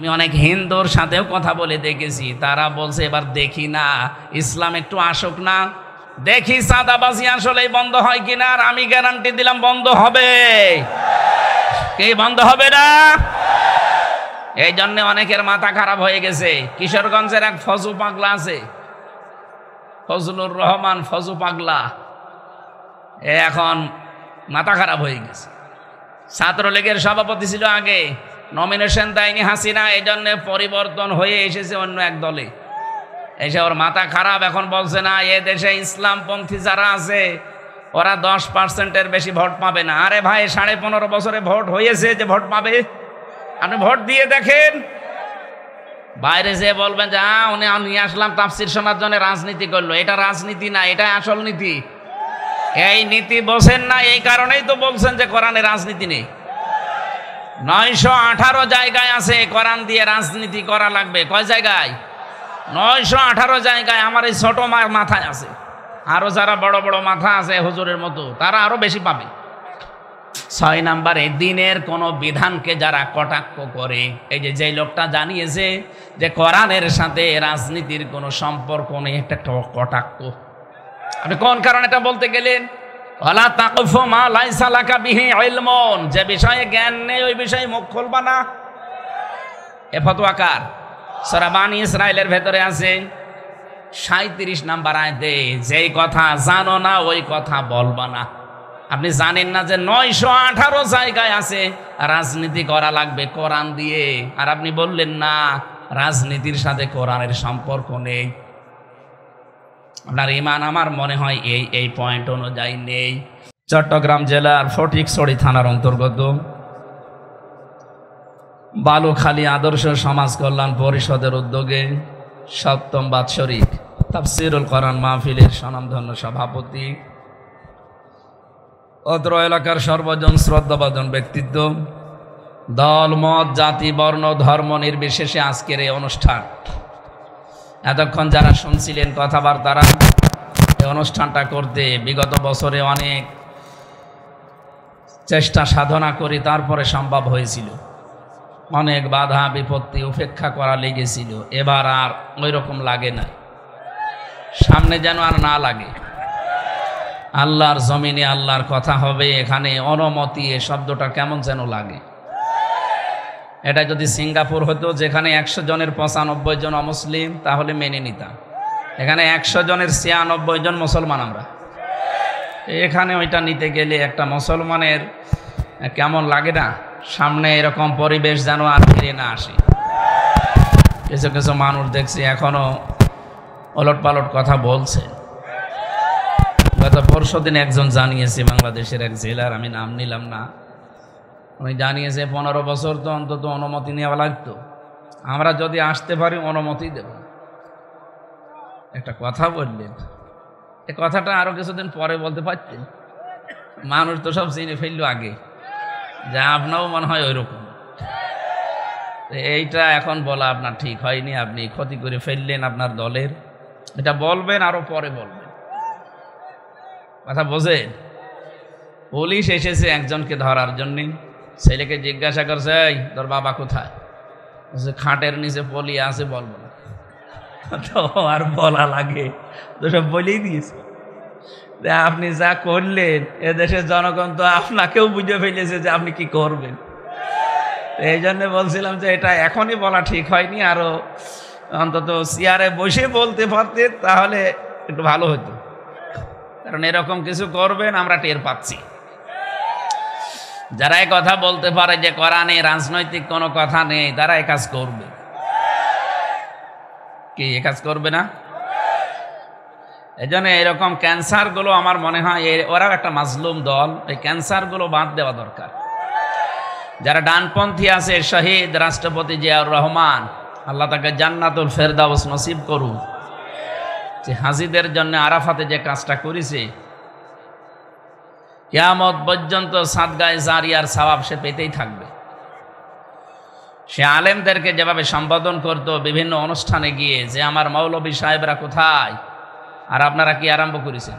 আমি অনেক হিন্দুর সাথেও কথা বলে দেখেছি, তারা বলছে এবার দেখি না, ইসলাম একটু আসুক না, দেখি চাঁদাবাজি আসলেই বন্ধ হয় কিনা। আর আমি গ্যারান্টি দিলাম বন্ধ হবে। কে বন্ধ হবে না? এই জন্য অনেকের মাথা খারাপ হয়ে গেছে। কিশোরগঞ্জের এক ফজু পাগলা আছে, ফজলুর রহমান ফজু পাগলা, এখন মাথা খারাপ হয়ে গেছে। ছাত্রলীগের সভাপতি ছিল আগে, নমিনেশন দেয়নি হাসিনা, এই জন্য পরিবর্তন হয়ে এসেছে অন্য এক দলে, এসে ওর মাথা খারাপ। এখন বলছে না, এ দেশে ইসলামপন্থী যারা আছে ওরা 10%-এর বেশি ভোট পাবে না। আরে ভাই, 15.5 বছরে ভোট হয়েছে যে ভোট পাবে? আপনি ভোট দিয়ে দেখেন। বাইরে যে বলবেন যে উনি নিয়ে আসলাম তাফসির শোনার জন্য, রাজনীতি করলো, এটা রাজনীতি না, এটা আসল নীতি। এই নীতি বোঝেন না, এই কারণেই তো বলছেন যে কোরআনে রাজনীতি নেই। 918 জায়গায় আছে কোরআন দিয়ে রাজনীতি করা লাগবে। কয় জায়গায়? 918 জায়গায়। আমার এই ছোট মাথায় আছে, আরো যারা বড় বড় মাথা আছে হুজুরের মতো, তারা আরো বেশি পাবে। 6 নম্বরে, দিনের কোন বিধানকে যারা কটাক্ষ করে, এই যে লোকটা জানিয়েছে যে কোরআনের সাথে রাজনীতির কোনো সম্পর্ক নেই, একটা কটাক্ষ। আপনি কোন কারণে এটা বলতে গেলেন? ওয়ালা তাকফু মা লাইসা লাকা বিহি ইলমুন, যে বিষয়ে জ্ঞান নেই ওই বিষয়ে মুখ খুলবা না। এ ফতোয়া কার? সূরা বানী ইসরাইলের ভেতরে আছে 37 নম্বর আয়াতে, যেই কথা জানো না ওই কথা বলবা না। আপনি জানেন না যে 918 জায়গায় আছে রাজনীতি করা লাগবে কোরআন দিয়ে, আর আপনি বললেন না রাজনীতির সাথে কোরআনের সম্পর্ক নেই। আপনার ঈমান আমার মনে হয় এই পয়েন্ট অনুযায়ী নেই। চট্টগ্রাম জেলার ফটিকছড়ি থানার অন্তর্গত বালুখালী আদর্শ সমাজ কল্যাণ পরিষদের উদ্যোগে 7ম বাৎসরিক তাফসিরুল কোরআন মাহফিলের স্বনামধন্য সভাপতি, অত্র এলাকার সর্বজন শ্রদ্ধাভাজন ব্যক্তিত্ব, দল মত জাতি বর্ণ ধর্ম নির্বিশেষে আজকের এই অনুষ্ঠান, এতক্ষণ যারা শুনছিলেন কথাবার্তারা, এই অনুষ্ঠানটা করতে বিগত বছরে অনেক চেষ্টা সাধনা করি, তারপরে সম্ভব হয়েছিল। অনেক বাধা বিপত্তি উপেক্ষা করা লেগেছিল, এবার আর ওই রকম লাগে না, সামনে যেন আর না লাগে। আল্লাহর জমিনে আল্লাহর কথা হবে, এখানে অনুমতি এ শব্দটা কেমন যেন লাগে। এটা যদি সিঙ্গাপুর হতো, যেখানে 100 জনের 95 জন অমুসলিম, তাহলে মেনে নিতাম। এখানে 100 জনের 96 জন মুসলমান আমরা। এখানে ওইটা নিতে গেলে একটা মুসলমানের কেমন লাগে না? সামনে এরকম পরিবেশ যেন আর ফিরে না আসে। কিছু কিছু মানুষ দেখছি এখনো ওলট পালট কথা বলছে। গত পরশুদিন একজন জানিয়েছে, বাংলাদেশের এক জেলার, আমি নাম নিলাম না, উনি জানিয়েছে 15 বছর তো অন্তত অনুমতি নেওয়া লাগতো, আমরা যদি আসতে পারি অনুমতি দেব। একটা কথা বললেন, এ কথাটা আরো কিছুদিন পরে বলতে পারতেন, মানুষ তো সব চিনে ফেললো আগে, যা আপনাও মনে হয় ওই রকম। এইটা এখন বলা আপনার ঠিক হয়নি, আপনি ক্ষতি করে ফেললেন আপনার দলের। এটা বলবেন আরো পরে বলবেন, কথা বোঝেন? পুলিশ এসেছে একজনকে ধরার জন্য, ছেলেকে জিজ্ঞাসা করছে, এই তোর বাবা কোথায়? খাটের নিচে পলিয়ে আছে, বলবো না। তো আর বলা লাগে? তো সব বলেই দিয়েছে। আপনি যা করলেন, এদেশের জনগণ তো আপনাকেও বুঝে ফেলেছে যে আপনি কি করবেন। এই জন্য বলছিলাম যে এটা এখনই বলা ঠিক হয়নি, আরো অন্তত চেয়ারে বসে বলতে পারতেন, তাহলে একটু ভালো হতো। কারণ এরকম কিছু করবেন আমরা টের পাচ্ছি। যারা এই কথা বলতে পারে যে কোরআনে রাজনৈতিক কোনো কথা নেই, তারা এই কাজ করবে কি? এই কাজ করবে না? এজন্য এরকম ক্যান্সারগুলো আমার মনে হয় ওরাও একটা মাজলুম দল, এই ক্যান্সারগুলো বাদ দেওয়া দরকার। যারা ডানপন্থী আছে, শহীদ রাষ্ট্রপতি জিয়াউর রহমান, আল্লাহ তাকে জান্নাতুল ফেরদাউস নসিব করুন, যে হাজিদের জন্য আরাফাতে যে কাজটা করেছে, কিয়ামত পর্যন্ত সাদগায়ে জারিয়ার সওয়াব সে পেতেই থাকবে। সে আলেমদেরকে যেভাবে সম্বোধন করত বিভিন্ন অনুষ্ঠানে গিয়ে, যে আমার মৌলবী সাহেবরা কোথায়, আর আপনারা কি আরম্ভ করেছেন?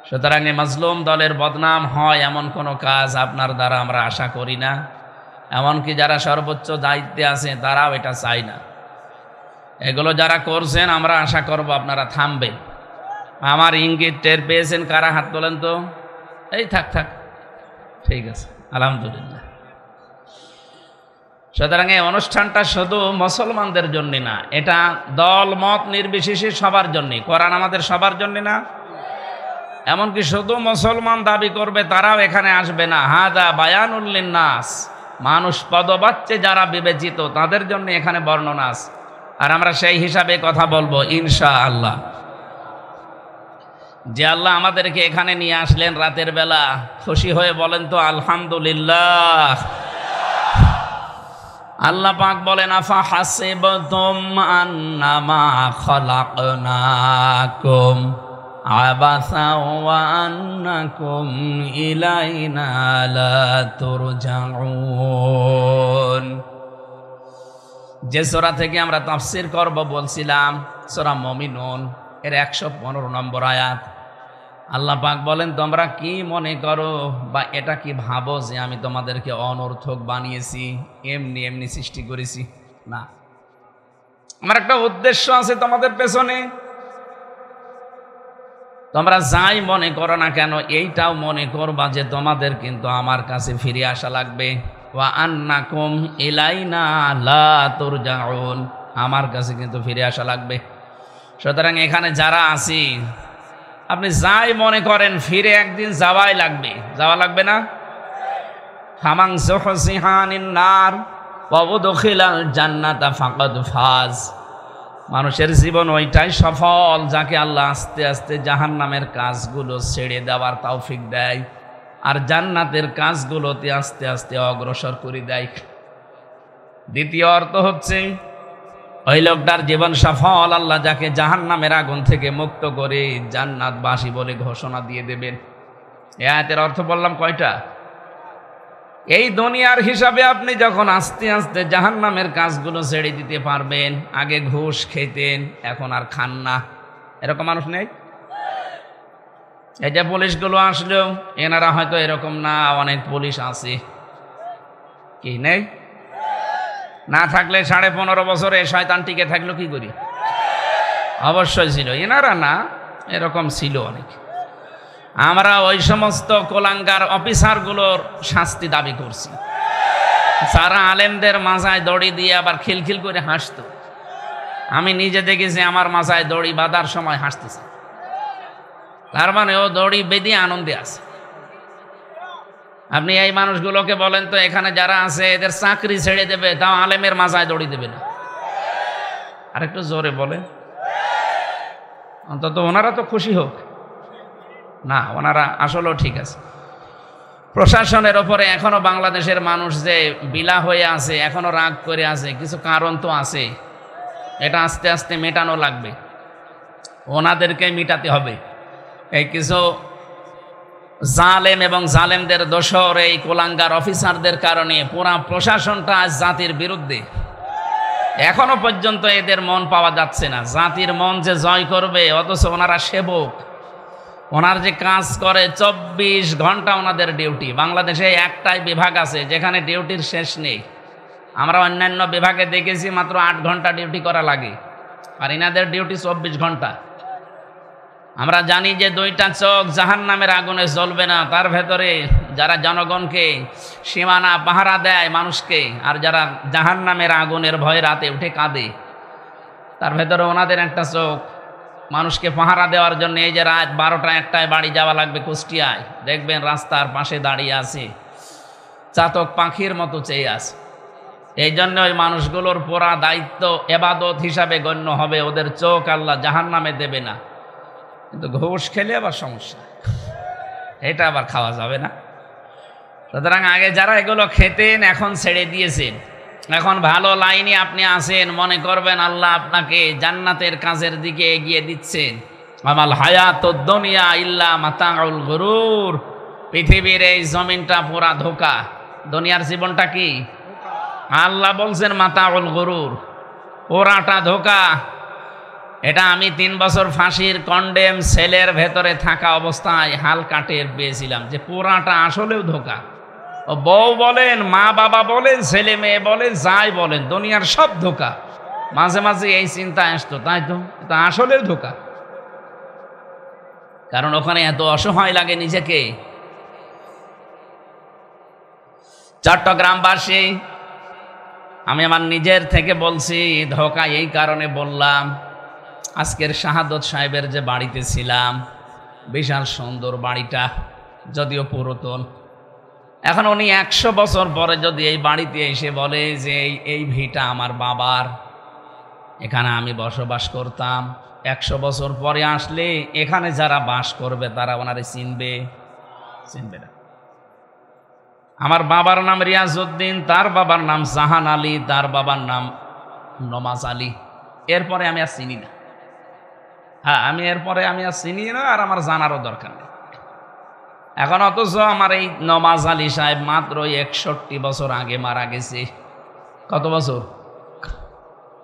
সুতরাং এই মাজলুম দলের বদনাম হয় এমন কোনো কাজ আপনার দ্বারা আমরা আশা করি না। এমনকি যারা সর্বোচ্চ দায়িত্বে আছে তারাও এটা চায় না। এগুলো যারা করছেন আমরা আশা করব আপনারা থামবেন। আমার ইঙ্গিত টের পেয়েছেন কারা? হাত তোলেন তো। এই থাক থাক, ঠিক আছে, আলহামদুলিল্লাহ। সুতরাং এই অনুষ্ঠানটা শুধু মুসলমানদের জন্য না, এটা দল মত নির্বিশেষে সবার জন্যে। কোরআন আমাদের সবার জন্য না, এমনকি শুধু মুসলমান দাবি করবে তারাও এখানে আসবে না। হাদা বায়ানুল লিন্নাস, মানুষ পদবাচ্যে যারা বিবেচিত তাদের জন্য এখানে বর্ণনা আছে, আর আমরা সেই হিসাবে কথা বলবো ইনশাআল্লাহ। যে আল্লাহ আমাদেরকে এখানে নিয়ে আসলেন রাতের বেলা, খুশি হয়ে বলেন তো আলহামদুলিল্লাহ। আল্লাহ পাক বলেন আফা হাসিবতুম আন্নামা খালাকনাকুম আবাসা ওয়া আন্নাকুম ইলাইনা লা তুরজাউন। যে সূরা থেকে আমরা তাফসীর করব বলছিলাম, সূরা মুমিনুন এর 115 নম্বর আয়াত। আল্লাহ পাক বলেন তোমরা কি মনে করো বা এটা কি ভাবো যে আমি তোমাদেরকে অনর্থক বানিয়েছি, এমনি এমনি সৃষ্টি করেছি? না, আমার একটা উদ্দেশ্য আছে তোমাদের পেছনে। তোমরা যাই মনে করো না কেন এইটাও মনে করবা যে তোমাদের কিন্তু আমার কাছে ফিরে আসা লাগবে। ওয়া আন্নাকুম ইলাইনা লা তুরজাউন, আমার কাছে কিন্তু ফিরে আসা লাগবে। সুতরাং এখানে যারা আছি আপনি যাই মনে করেন ফিরে একদিন যাওয়াই লাগবে, যাওয়া লাগবে না? ফামান যুহজিহা আনিন নার ওয়া উদখিলাল জান্নাতা ফাকাদ ফাজ। মানুষের জীবন ওইটাই সফল যাকে আল্লাহ আস্তে আস্তে জাহান্নামের কাজগুলো ছেড়ে দেওয়ার তৌফিক দেয় আর জান্নাতের কাজগুলোতে আস্তে আস্তে অগ্রসর করে দেয়। দ্বিতীয় অর্থ হচ্ছে ওই লোকটার জীবন সফল আল্লাহ যাকে জাহান্নামের আগুন থেকে মুক্ত করে জান্নাতবাসী বলে ঘোষণা দিয়ে দেবেন। এই আয়াতের অর্থ বললাম কয়টা? এই দুনিয়ার হিসাবে আপনি যখন আস্তে আস্তে জাহান্নামের কাজগুলো ছেড়ে দিতে পারবেন, আগে ঘুষ খেতেন এখন আর খান না, এরকম মানুষ নেই? এই যে পুলিশগুলো আসলেও এনারা হয়তো এরকম না, অনেক পুলিশ আছে, কি নেই? না থাকলে 15.5 বছরে শয়তান টিকে থাকলো কি করি? অবশ্যই ছিল, এনারা না, এরকম ছিল অনেক। আমরা ওই সমস্ত কোলাঙ্গার অফিসারগুলোর শাস্তি দাবি করছি যারা আলেমদের মাথায় দড়ি দিয়ে আবার খিলখিল করে হাসত। আমি নিজে দেখেছি আমার মাথায় দড়ি বাঁধার সময় হাসতেছে, তার মানে ও দড়ি বেঁধে আনন্দে আছে। আপনি এই মানুষগুলোকে বলেন তো এখানে যারা আছে এদের চাকরি ছেড়ে দেবে, তাও আলেমের মাথায় দড়ি দেবে না। আরেকটু জোরে বলে, অন্তত ওনারা তো খুশি হোক না, ওনারা আসলেও ঠিক আছে। প্রশাসনের ওপরে এখনো বাংলাদেশের মানুষ যে বিলা হয়ে আছে, এখনো রাগ করে আছে, কিছু কারণ তো আছে, এটা আস্তে আস্তে মেটানো লাগবে, ওনাদেরকে মিটাতে হবে। এই কিছু জালেম এবং জালেমদের দোসর এই কোলাঙ্গার অফিসারদের কারণে পুরা প্রশাসনটা আজ জাতির বিরুদ্ধে। এখনো পর্যন্ত এদের মন পাওয়া যাচ্ছে না, জাতির মন যে জয় করবে, অথচ ওনারা সেবক। ওনার যে কাজ করে 24 ঘন্টা ওনাদের ডিউটি। বাংলাদেশে একটাই বিভাগ আছে যেখানে ডিউটির শেষ নেই। আমরা অন্যান্য বিভাগে দেখেছি মাত্র 8 ঘন্টা ডিউটি করা লাগে, আর এনাদের ডিউটি 24 ঘন্টা। আমরা জানি যে 2টা চোখ জাহান্নামের আগুনে জ্বলবে না, তার ভেতরে যারা জনগণকে সীমানা পাহারা দেয় মানুষকে, আর যারা জাহান্নামের আগুনের ভয়ে রাতে উঠে কাঁদে, তার ভেতরে ওনাদের একটা চোখ মানুষকে পাহারা দেওয়ার জন্য। এই যে রাত 12টা 1টায় বাড়ি যাওয়া লাগবে কুষ্টিয়ায়, দেখবেন রাস্তার পাশে দাঁড়িয়ে আছে, চাতক পাখির মতো চেয়ে আছে। এই জন্য ওই মানুষগুলোর পুরা দায়িত্ব এবাদত হিসাবে গণ্য হবে, ওদের চোখ আল্লাহ জাহান্নামে দেবে না। কিন্তু ঘুষ খেলে আবার সমস্যা, এটা আবার খাওয়া যাবে না। সুতরাং আগে যারা এগুলো খেতেন এখন ছেড়ে দিয়েছেন, এখন ভালো লাইনে আপনি আছেন, মনে করবেন আল্লাহ আপনাকে জান্নাতের কাজের দিকে এগিয়ে দিচ্ছেন। আমাল হায়াতুদ দুনিয়া ইল্লা মাতাউল গুরুর, পৃথিবীর এই জমিনটা পুরা ধোঁকা, দুনিয়ার জীবনটা কি? আল্লাহ বলছেন মাতাউল গুরুর, পুরাটা ধোঁকা। এটা আমি 3 বছর ফাঁসির কন্ডেম সেলের ভেতরে থাকা অবস্থায় হালকা টের পেয়েছিলাম যে পুরাটা আসলেও ধোঁকা। ও বউ বলেন, মা বাবা বলেন, ছেলে মেয়ে বলেন, যাই বলেন, দুনিয়ার সব ধোঁকা। মাঝে মাঝে এই চিন্তা আসতো, তাই তো এটা আসলে ধোঁকা। কারণ ওখানে এত অসহায় লাগে নিজেকে। চট্টগ্রামবাসী, আমি আমার নিজের থেকে বলছি, ধোঁকা এই কারণে বললাম, আজকের শাহাদত সাহেবের যে বাড়িতে ছিলাম, বিশাল সুন্দর বাড়িটা, যদিও পুরাতন। এখন উনি 100 বছর পরে যদি এই বাড়িতে এসে বলে যে এই ভিটা আমার বাবার, এখানে আমি বসবাস করতাম, 100 বছর পরে আসলে এখানে যারা বাস করবে তারা ওনারে চিনবে? চিনবে না। আমার বাবার নাম রিয়াজউদ্দিন, তার বাবার নাম জাহান আলী, তার বাবার নাম নমাজ আলী। এরপরে আমি আর চিনি না। হ্যাঁ, এরপরে আমি আর চিনি না, আর আমার জানারও দরকার নেই। এখন অথচ আমার এই নমাজ আলী সাহেব মাত্র 61 বছর আগে মারা গেছে। কত বছর?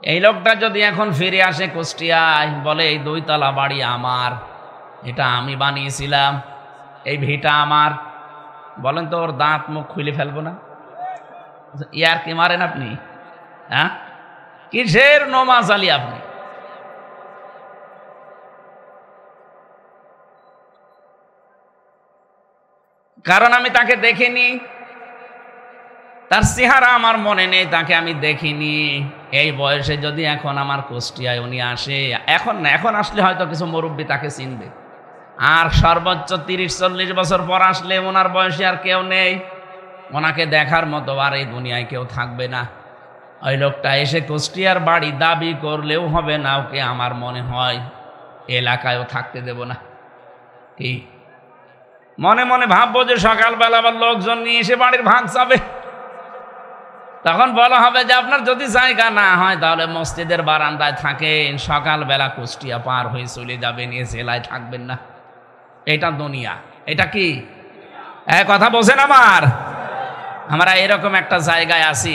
এই লোকটা যদি এখন ফিরে আসে কুষ্টিয়ায়, বলে এই 2 তলা বাড়ি আমার, এটা আমি বানিয়েছিলাম, এই ভিটা আমার, বলেন তো ওর দাঁত মুখ খুলে ফেলবো না? ইয়ার কি মারেন আপনি? হ্যাঁ, কিসের নমাজ আলী আপনি? কারণ আমি তাকে দেখিনি, তার চেহারা আমার মনে নেই, তাকে আমি দেখিনি। এই বয়সে যদি এখন আমার কুষ্টিয়ায় উনি আসে, এখন আসলে হয়তো কিছু মুরব্বী তাকে চিনবে, আর সর্বোচ্চ 30-40 বছর পর আসলে ওনার বয়সে আর কেউ নেই, ওনাকে দেখার মতো আর এই দুনিয়ায় কেউ থাকবে না। ওই লোকটা এসে কুষ্টিয়ার বাড়ি দাবি করলেও হবে না, ওকে আমার মনে হয় এলাকায়ও থাকতে দেব না। কি মনে মনে ভাববো যে সকালবেলা আবার লোকজন নিয়ে এসে বাড়ির ভাগ চাবে, তখন বলা হবে যে আপনার যদি জায়গা না হয় তাহলে মসজিদের বারান্দায় থাকেন, সকালবেলা কুষ্টিয়া পার হয়ে চলে যাবেন, এ জেলায় থাকবেন না। এটা দুনিয়া, এটা কি কথা বোঝেন? আমরা এরকম একটা জায়গায় আছি।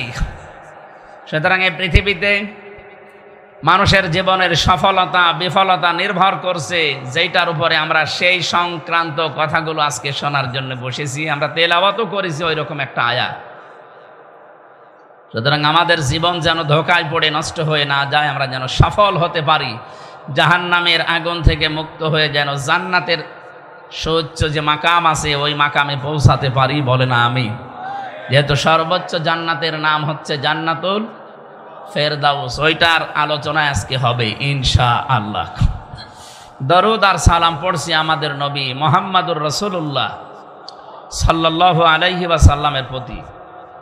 সুতরাং এই পৃথিবীতে মানুষের জীবনের সফলতা বিফলতা নির্ভর করছে যেটার উপরে আমরা সেই সংক্রান্ত কথাগুলো আজকে শোনার জন্য বসেছি। আমরা তেলাওয়াতও করেছি ওই রকম একটা আয়াত। সুতরাং আমাদের জীবন যেন ধোঁকায় পড়ে নষ্ট হয়ে না যায়, আমরা যেন সফল হতে পারি, জাহান্নামের আগুন থেকে মুক্ত হয়ে যেন জান্নাতের সর্বোচ্চ যে মাকাম আছে ওই মাকামে পৌঁছাতে পারি, বলে না আমি। যেহেতু সর্বোচ্চ জান্নাতের নাম হচ্ছে জান্নাতুল ফেরদাউস, ওইটার আলোচনা আজকে হবে ইনশাআল্লাহ। দরুদ আর সালাম পড়ছি আমাদের নবী মুহাম্মদুর রাসূলুল্লাহ সাল্লাল্লাহু আলাইহি ওয়াসাল্লামের প্রতি।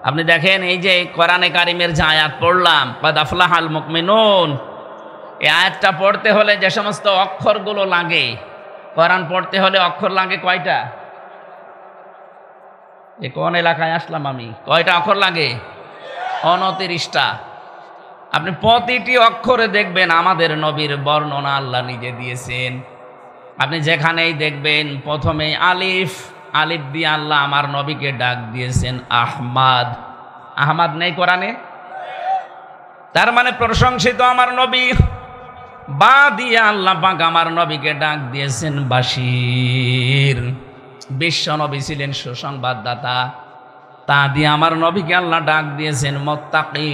আপনি দেখেন, এই যে কোরআনে কারিমের যে আয়াত পড়লাম, কাদ আফলাহাল মুমিনুন, এই আয়াতটা পড়তে হলে যে সমস্ত অক্ষরগুলো লাগে, কোরআন পড়তে হলে অক্ষর লাগে কয়টা? এ কোন এলাকায় আসলাম আমি? কয়টা অক্ষর লাগে? 29টা। আপনি প্রতিটি অক্ষরে দেখবেন আমাদের নবীর বর্ণনা আল্লাহ নিজে দিয়েছেন। আপনি যেখানেই দেখবেন প্রথমে আলিফ, আলিফ দিয়ে আল্লাহ আমার নবীকে ডাক দিয়েছেন আহমাদ। আহমাদ নেই কোরআনে? তার মানে প্রশংসিত আমার নবী। বা দিয়ে আল্লাহ পাক আমার নবীকে ডাক দিয়েছেন বাশির, বিশ্ব নবী ছিলেন সুসংবাদদাতা। তা দিয়ে আমার নবীকে আল্লাহ ডাক দিয়েছেন মুত্তাকি,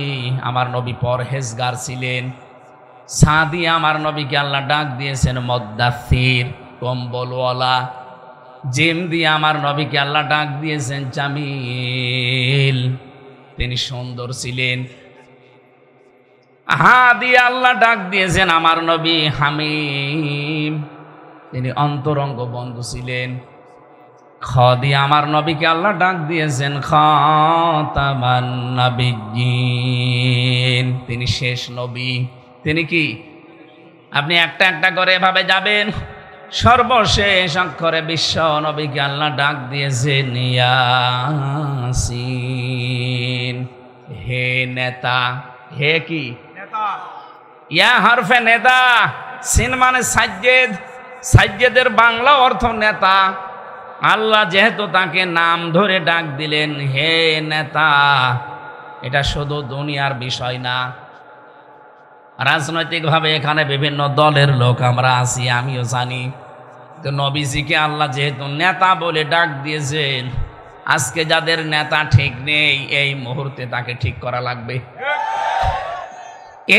আমার নবী পরহেজগার ছিলেন। সা দিয়ে আমার নবীকে আল্লাহ ডাক দিয়েছেন মুদ্দাথির, কম্বলওয়ালা। জিম দিয়ে আমার নবীকে আল্লাহ ডাক দিয়েছেন জামিল, তিনি সুন্দর ছিলেন। হা দিয়ে আল্লাহ ডাক দিয়েছেন আমার নবী হামিম, তিনি অন্তরঙ্গ বন্ধু ছিলেন। খ দিয়ে আমার নবীকে আল্লাহ ডাক দিয়েছেন খাতামান নাবিয়্যিন, তিনি শেষ নবী। তিনি কি? আপনি একটা একটা করে এভাবে যাবেন, সর্বশেষ অক্ষরে বিশ্ব নবীকে আল্লাহ ডাক দিয়েছেন ইয়াসিন, হে নেতা। হে কি? ইয়া হরফে নেতা, সিন মানে সাজ্জেদ, সাজ্জেদের বাংলা অর্থ নেতা। আল্লাহ যেহেতু তাকে নাম ধরে ডাক দিলেন হে নেতা, এটা শুধু দুনিয়ার বিষয় না, রাজনৈতিকভাবে এখানে বিভিন্ন দলের লোক আমরা আছি, আমিও জানি। তো নবীজিকে আল্লাহ যেহেতু নেতা বলে ডাক দিয়েছেন, আজকে যাদের নেতা ঠিক নেই এই মুহূর্তে তাকে ঠিক করা লাগবে।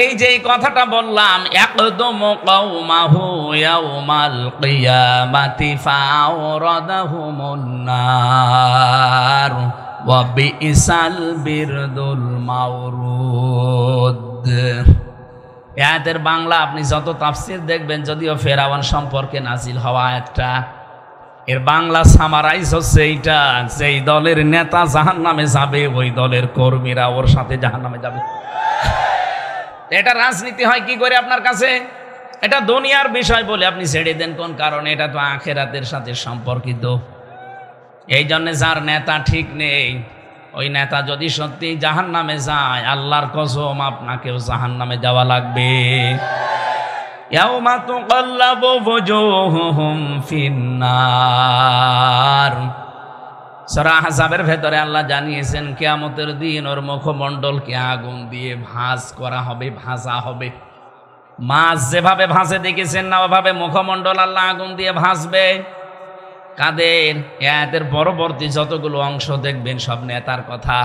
এই যে কথাটা বললাম, ইয়াকদুম কওমাহু ইয়াউমাল কিয়ামাতি ফাওরাদাহুমুন নার ওয়া বিইসাল বিরদুল মাওরুদ। আয়াতের বাংলা আপনি যত তাফসীর দেখবেন, যদিও ফেরাউন সম্পর্কে নাজিল হওয়া একটা, এর বাংলা সামারাইজ হচ্ছে এইটা, যেই দলের নেতা জাহান্নামে যাবে ওই দলের কর্মীরা ওর সাথে জাহান্নামে যাবে। এটা রাজনীতি হয় কি করে আপনার কাছে? এটা দুনিয়ার বিষয় বলে আপনি ছেড়ে দেন কোন কারণে? এটা তো আখিরাতের সাথে সম্পর্কিত। এই জন্য যার নেতা ঠিক নেই, ওই নেতা যদি সত্যি জাহান্নামে যায়, আল্লাহর কসম আপনাকেও জাহান্নামে যাওয়া লাগবে। ইয়াউমা তুকাল্লাবু ওয়ুজুহুহুম ফিন্নার। সূরা আহজাবের ভেতরে আল্লাহ জানিয়েছেন কিয়ামতের দিন ওর মুখমণ্ডলকে আগুন দিয়ে ভাঁজ করা হবে, ভাজা হবে। মাছ যেভাবে ভাঁজে দেখেছেন না, ওভাবে মুখমণ্ডল আল্লাহ আগুন দিয়ে ভাজবে। কাদের? আয়াতের পরবর্তী যতগুলো অংশ দেখবেন সব নেতার কথা।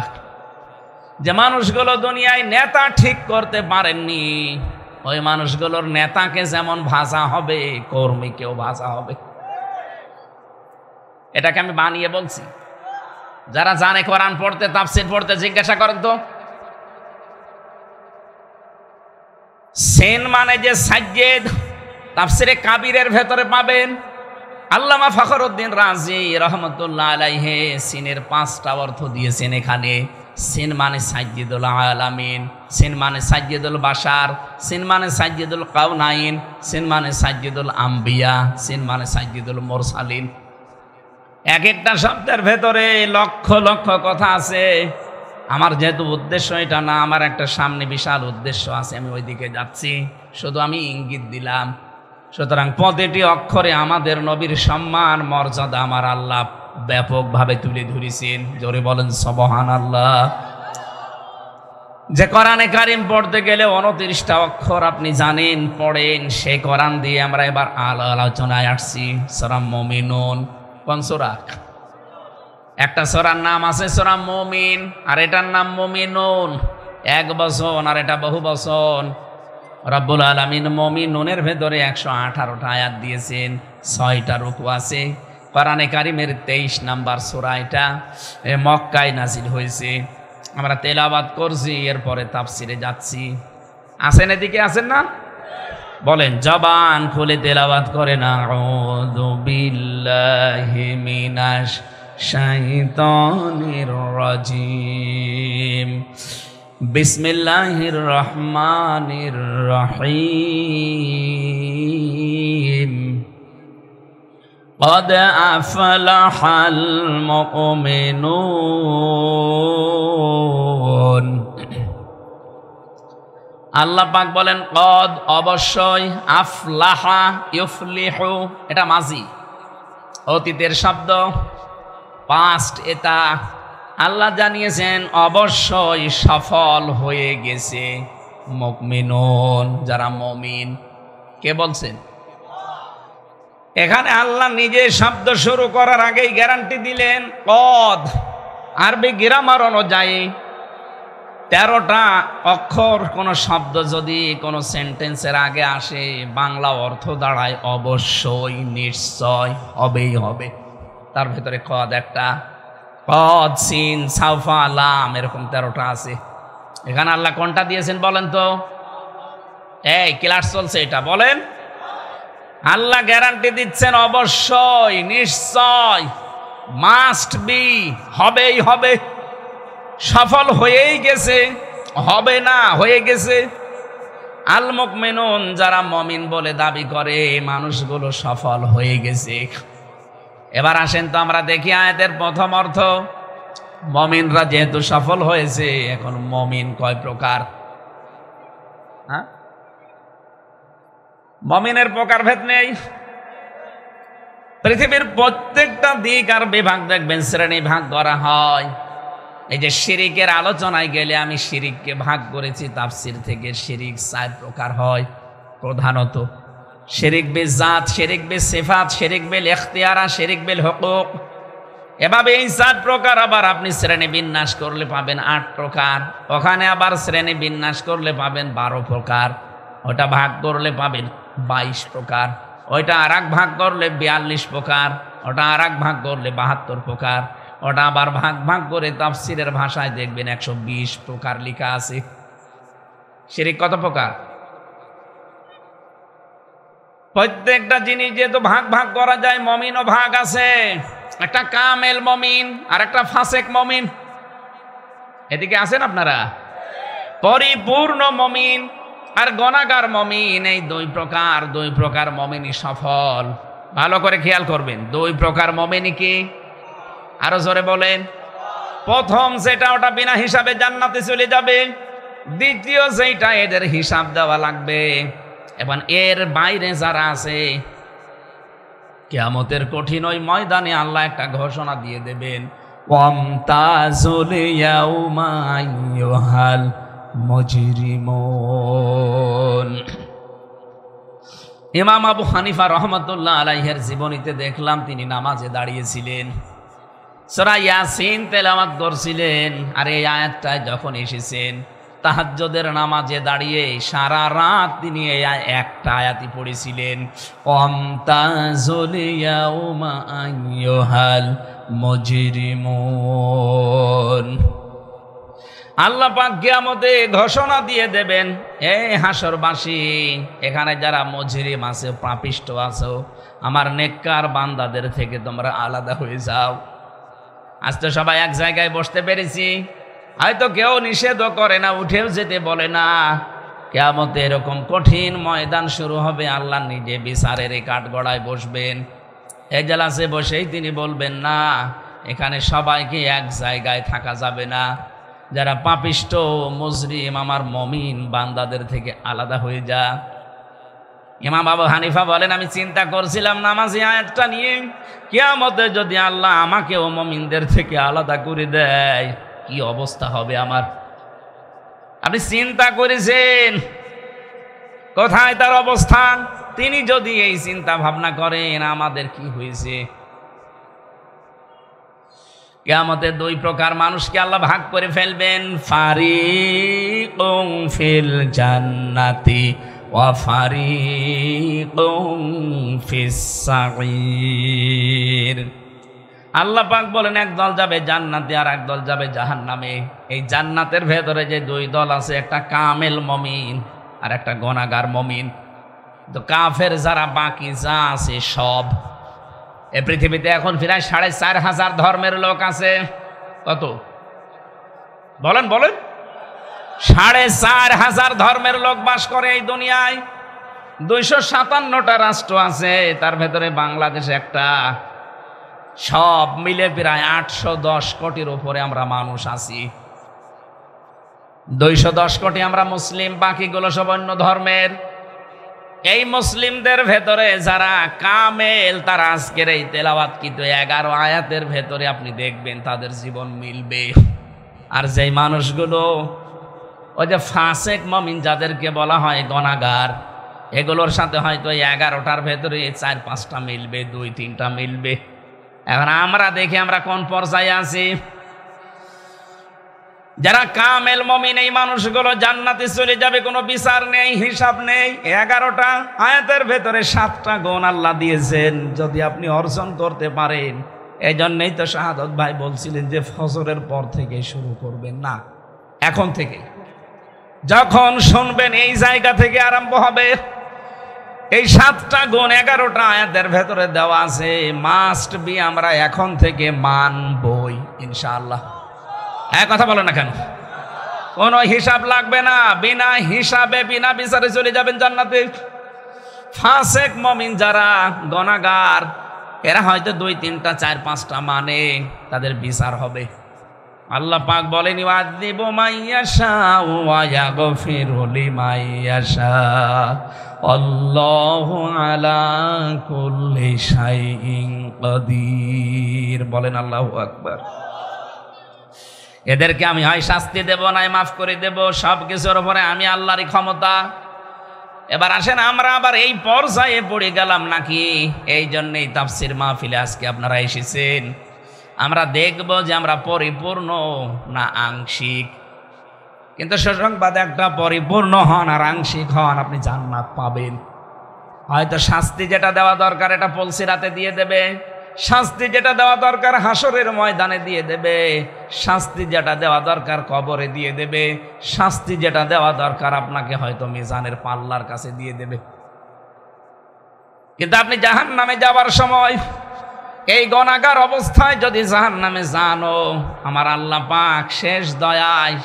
যে মানুষগুলো দুনিয়ায় নেতা ঠিক করতে পারেননি, ওই মানুষগুলোর নেতাকে যেমন ভাজা হবে, কর্মীকেও ভাজা হবে। এটাকে আমি বানিয়ে বলছি। যারা জানে কোরআন পড়তে, তাফসীর পড়তে জিজ্ঞাসা করেন তো। সিন মানে যে সাজ্জেদ, তাফসীরে কাবিরের ভেতরে পাবেন। আল্লামা ফখরুদ্দিন রাজি রহমতুল্লাহ আলাইহি সিনের 5টা অর্থ দিয়েছেন এখানে। সিন মানে সাজ্জেদুল আলামিন, সিন মানে সাজ্জেদুল বাশার, সিন মানে সাজ্জেদুল কাউনাইন, সিন মানে সাজ্জেদুল আম্বিয়া, সিন মানে সাজ্জেদুল মুরসালিন। এক একটা শব্দের ভেতরে লক্ষ লক্ষ কথা আছে। আমার যেহেতু উদ্দেশ্য এটা না, আমার একটা সামনে বিশাল উদ্দেশ্য আছে, আমি ওইদিকে যাচ্ছি, শুধু আমি ইঙ্গিত দিলাম। সুতরাং প্রতিটি অক্ষরে আমাদের নবীর সম্মান মর্যাদা আমার আল্লাহ ব্যাপকভাবে তুলে ধরেছেন। জোরে বলেন সুবহানাল্লাহ। যে কোরআনে কারিম পড়তে গেলে 29টা অক্ষর আপনি জানেন, পড়েন। সেই কোরআন দিয়ে আমরা এবার আলোচনায় আসছি। সূরা মুমিনুন। কোন সূরা? একটা সূরার নাম আছে সূরা মুমিন, আর এটার নাম মুমিনুন। এক বচন আর এটা বহু বচন। রব্বুল আলামিন মুমিনুনের ভেতরে 118টা আয়াত দিয়েছেন, 6টা রুকু আছে। কোরআনে কারিমের 23 নাম্বার সূরা। এটা মক্কায় নাজিল হয়েছে। আমরা তেলাওয়াত করছি, এরপরে তাফসিরে যাচ্ছি। আছেন এদিকে? আছেন না? বলেন, জবান খুলে তেলাওয়াত করেন। আউযু বিল্লাহি মিনাশ শাইতানির রাজিম। বিসমিল্লাহির রহমানির রহিম। قد أفلح المؤمنون। আল্লাহ পাক বলেন কদ, অবশ্যই, আফলাহা ইউফলিহু এটা মাজি, অতীতের শব্দ, পাস্ট এটা। আল্লাহ জানিয়েছেন অবশ্যই সফল হয়ে গেছে মুমিনুন, যারা মুমিন। কে বলছেন? এখানে আল্লাহ নিজে শব্দ শুরু করার আগেই গ্যারান্টি দিলেন কদ। আরবি গ্রামার অনুযায়ী 13টা অক্ষর কোন শব্দ যদি কোন সেন্টেন্সের আগে আসে, বাংলা অর্থ দাঁড়ায় অবশ্যই, নিশ্চয়, হবেই হবে। তার ভেতরে কদ একটা, কদ, সিন, সাউফা, লাম, এরকম 13টা আছে। এখানে আল্লাহ কোনটা দিয়েছেন বলেন তো? এই ক্লাস চলছে এটা, বলেন। আল্লাহ গ্যারান্টি দিচ্ছেন অবশ্যই, নিশ্চয়, মাস্ট বি, হবেই হবে। সফল হয়েই গেছে, হবে না, হয়ে গেছে। আল মুমিনুন, যারা মুমিন বলে দাবি করে মানুষগুলো সফল হয়ে গেছে। এবার আসেন তো আমরা দেখি আয়াতের প্রথম অর্থ। মুমিনরা যেহেতু সফল হয়েছে, এখন মুমিন কয় প্রকার? হ্যাঁ, মুমিনের প্রকারভেদ নেই। পৃথিবীর প্রত্যেকটা দিক আর বিভাগ দেখবেন শ্রেণী ভাগ করা হয়। এই যে শিরিকের আলোচনায় গেলে আমি শিরিককে ভাগ করেছি তাফসীর থেকে। শিরিক 4 প্রকার হয় প্রধানত। শিরিক বিল জাত, শিরিক বিল সিফাত, শিরিক বিল ইখতিয়ারা, শিরিক বিল হুকুক। এভাবে এই 4 প্রকার আবার আপনি শ্রেণী বিন্যাস করলে পাবেন 8 প্রকার, ওখানে আবার শ্রেণী বিন্যাস করলে পাবেন 12 প্রকার, ওটা ভাগ করলে পাবেন 22 প্রকার, ওইটা আর এক ভাগ করলে 42 প্রকার, ওটা আর এক ভাগ করলে 72 প্রকার, ওটা আবার ভাগ ভাগ করে তাফসীরের ভাষায় দেখবেন 120 প্রকার লেখা আছে। শিরক কত প্রকার? প্রত্যেকটা জিনিস যেহেতু ভাগ ভাগ করা যায়, মমিনও ভাগ আছে, একটা কামেল মমিন আর একটা ফাসেক মমিন। এদিকে আছেন আপনারা? পরিপূর্ণ মমিন আর গুনাহগার মমিন, এই দুই প্রকার মমিনই সফল। ভালো করে খেয়াল করবেন, 2 প্রকার মমিনই কি? আরো জোরে বলেন। প্রথম যেটা, ওটা বিনা হিসাবে জান্নাতে চলে যাবে। দ্বিতীয় যেটা, এদের হিসাব দেওয়া লাগবে। এবং এর বাইরে যারা আছে, কিয়ামতের কঠিন ওই ময়দানে আল্লাহ একটা ঘোষণা দিয়ে দেবেন, ওয়ামতাজুল ইয়াউমা আইয়ুহাল মুজরিমুন। ইমাম আবু হানিফা রহমাতুল্লাহ আলাইহির জীবনীতে দেখলাম তিনি নামাজে দাঁড়িয়েছিলেন, সূরা ইয়াসিন তেলাওয়াত করছিলেন। আর এই আয়াতটায় যখন এসেছেন, তাহাজ্জুদের নামাজে দাঁড়িয়ে সারা রাত তিনি এই একটা আয়াতই পড়েছিলেন, ওয়ামতাজুল ইয়াউমা আইয়ুহাল মুজরিমুন। আল্লাহ পাক কিয়ামতে ঘোষণা দিয়ে দেবেন, হে হাসরবাসী, এখানে যারা মুজরিম আছে, পাপিষ্ট আছো, আমার নেককার বান্দাদের থেকে তোমরা আলাদা হয়ে যাও। আজ তো সবাই এক জায়গায় বসতে পেরেছি, হয়তো কেউ নিষেধও করে না, উঠেও যেতে বলে না। কিয়ামতে এরকম কঠিন ময়দান শুরু হবে, আল্লাহ নিজে বিচারের এই কাঠগড়ায় বসবেন। এজলাসে বসেই তিনি বলবেন, না, এখানে সবাইকে এক জায়গায় থাকা যাবে না, যারা পাপিষ্ট মুজরিম আমার মমিন বান্দাদের থেকে আলাদা হয়ে যা। ইমাম আবু হানিফা বলেন, আমি চিন্তা করছিলাম নামাজি আয়াতটা নিয়ে, কিয়ামতে যদি আল্লাহ আমাকে ও মমিনদের থেকে আলাদা করে দেয়, কি অবস্থা হবে আমার। আপনি চিন্তা করেছেন কোথায় তার অবস্থান? তিনি যদি এই চিন্তা ভাবনা করেন আমাদের কি হয়েছে। কিয়ামতে 2 প্রকার মানুষকে আল্লাহ ভাগ করে ফেলবেন, ফারিকুন ফিল জান্নাতি ওয়া ফারিকুন ফিস সাঈর। আল্লাহ পাক বলেন, এক দল যাবে জান্নাতে আর এক দল যাবে জাহান্নামে। এই জান্নাতের ভেতরে যে 2 দল আছে, একটা কামেল মমিন আর একটা গুনাহগার মমিন। তো কাফের যারা বাকি যা আছে সব, এই পৃথিবীতে এখন প্রায় 4,500 ধর্মের লোক আছে। কত বলেন? 4,500 ধর্মের লোক বাস করে এই দুনিয়ায়। 257টা রাষ্ট্র আছে, তার ভেতরে বাংলাদেশ একটা। সব মিলে প্রায় 810 কোটির উপরে আমরা মানুষ আছি। 210 কোটি আমরা মুসলিম, বাকিগুলো সব অন্য ধর্মের। এই মুসলিমদের ভেতরে যারা কামেল, তারা আজকের এই তেলাওয়াতকৃত 11 আয়াতের ভেতরে আপনি দেখবেন তাদের জীবন মিলবে। আর যেই মানুষগুলো ওই যে ফাসেক মুমিন যাদেরকে বলা হয় গুনাহগার, এগুলোর সাথে হয়তো 11টার ভেতরে 4-5টা মিলবে, 2-3টা মিলবে। এখন আমরা দেখি আমরা কোন পর্যায়ে আছি। যারা কামেল মুমিন, এই মানুষগুলো জান্নাতে চলে যাবে, কোনো বিচার নেই, হিসাব নেই। 11টা আয়াতের ভেতরে 7টা গুণ আল্লাহ দিয়েছেন, যদি আপনি অর্জন করতে পারেন। এই জন্যই তো শাহাদত ভাই বলছিলেন যে ফজরের পর থেকে শুরু করবেন না, এখন থেকে যখন শুনবেন এই জায়গা থেকে আরম্ভ হবে। এই 7টা গুণ 11টা আয়াতের ভেতরে দেওয়া আছে, মাস্ট বি আমরা এখন থেকে মানবই ইনশাআল্লাহ। এক কথা বলেন না কেন? কোনো হিসাব লাগবে না, বিনা হিসাবে বিনা বিচারে চলে যাবেন জান্নাতে। ফাসেক মুমিন যারা গুনাহগার, এরা হয়তো 2-3টা 4-5টা মানে, তাদের বিচার হবে। আল্লাহ পাক বলেন, ইউআযিবু মাইয়াশা ওয়া ইয়াগফিরু লিমাইয়াশা আল্লাহু আলা কুল্লি শাইইন কাদির। বলেন আল্লাহু আকবার। এদেরকে আমি হয় শাস্তি দেব, নাই মাফ করে দেব, সব কিছুর উপরে আমি আল্লাহরই ক্ষমতা। এবার আসেন আমরা আবার এই পর্যায়ে পড়ে গেলাম নাকি? এই জন্যই তাফসীর মাহফিলে আজকে আপনারা এসেছেন। আমরা দেখব যে আমরা পরিপূর্ণ না আংশিক। কিন্তু সুসংবাদ একটা, পরিপূর্ণ হন আর আংশিক হন, আপনি জান্নাত পাবেন। হয়তো শাস্তি যেটা দেওয়া দরকার এটা পুলসিরাতে দিয়ে দেবে, শাস্তি যেটা দেওয়া দরকার হাসরের ময়দানে দিয়ে দেবে, শাস্তি যেটা দেওয়া দরকার কবরে দিয়ে দেবে, শাস্তি যেটা দেওয়া দরকার আপনাকে হয়তো মিজানের পাল্লার কাছে দিয়ে দেবে। কিন্তু আপনি জাহান্নামে যাবার সময় এই গুনাহগার অবস্থায় যদি জাহান্নামে জানো, আমার আল্লাহ পাক শেষ দয়ায়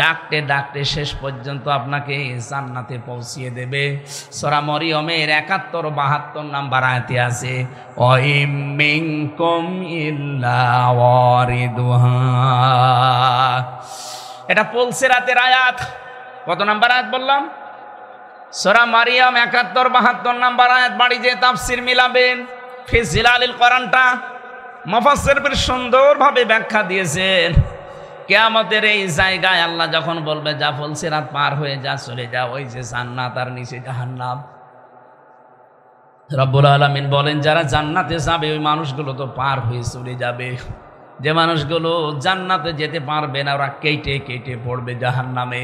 ডাকতে ডাকতে শেষ পর্যন্ত আপনাকে জান্নাতে পৌঁছিয়ে দেবে। সূরা মরিয়মের ৭১-৭২ নাম্বার আয়াতে আছে, ওয়াইম মিনকুম ইল্লা ওয়ারিদুহা। এটা পুলসিরাতের আয়াত। কত নাম্বার আয়াত বললাম? সূরা মারিয়াম ৭১-৭২ নাম্বার আয়াত। বাড়ি যে তাফসীর মিলাবেন, ফি জিলালিল কোরআনটা মুফাসসিরগণ সুন্দরভাবে ব্যাখ্যা দিয়েছেন। কিয়ামতের এই জায়গায় আল্লাহ যখন বলবে যা পুলসিরাত পার হয়ে যা, চলে যা, ওই যে জান্নাত আর নিচে জাহান্নাম, রব্বুল আলামিন বলেন যারা জান্নাতে যাবে ওই মানুষগুলো তো পার হয়ে চলে যাবে। যে মানুষগুলো জান্নাতে যেতে পারবে না ওরা কেটে কেটে পড়বে জাহান্নামে।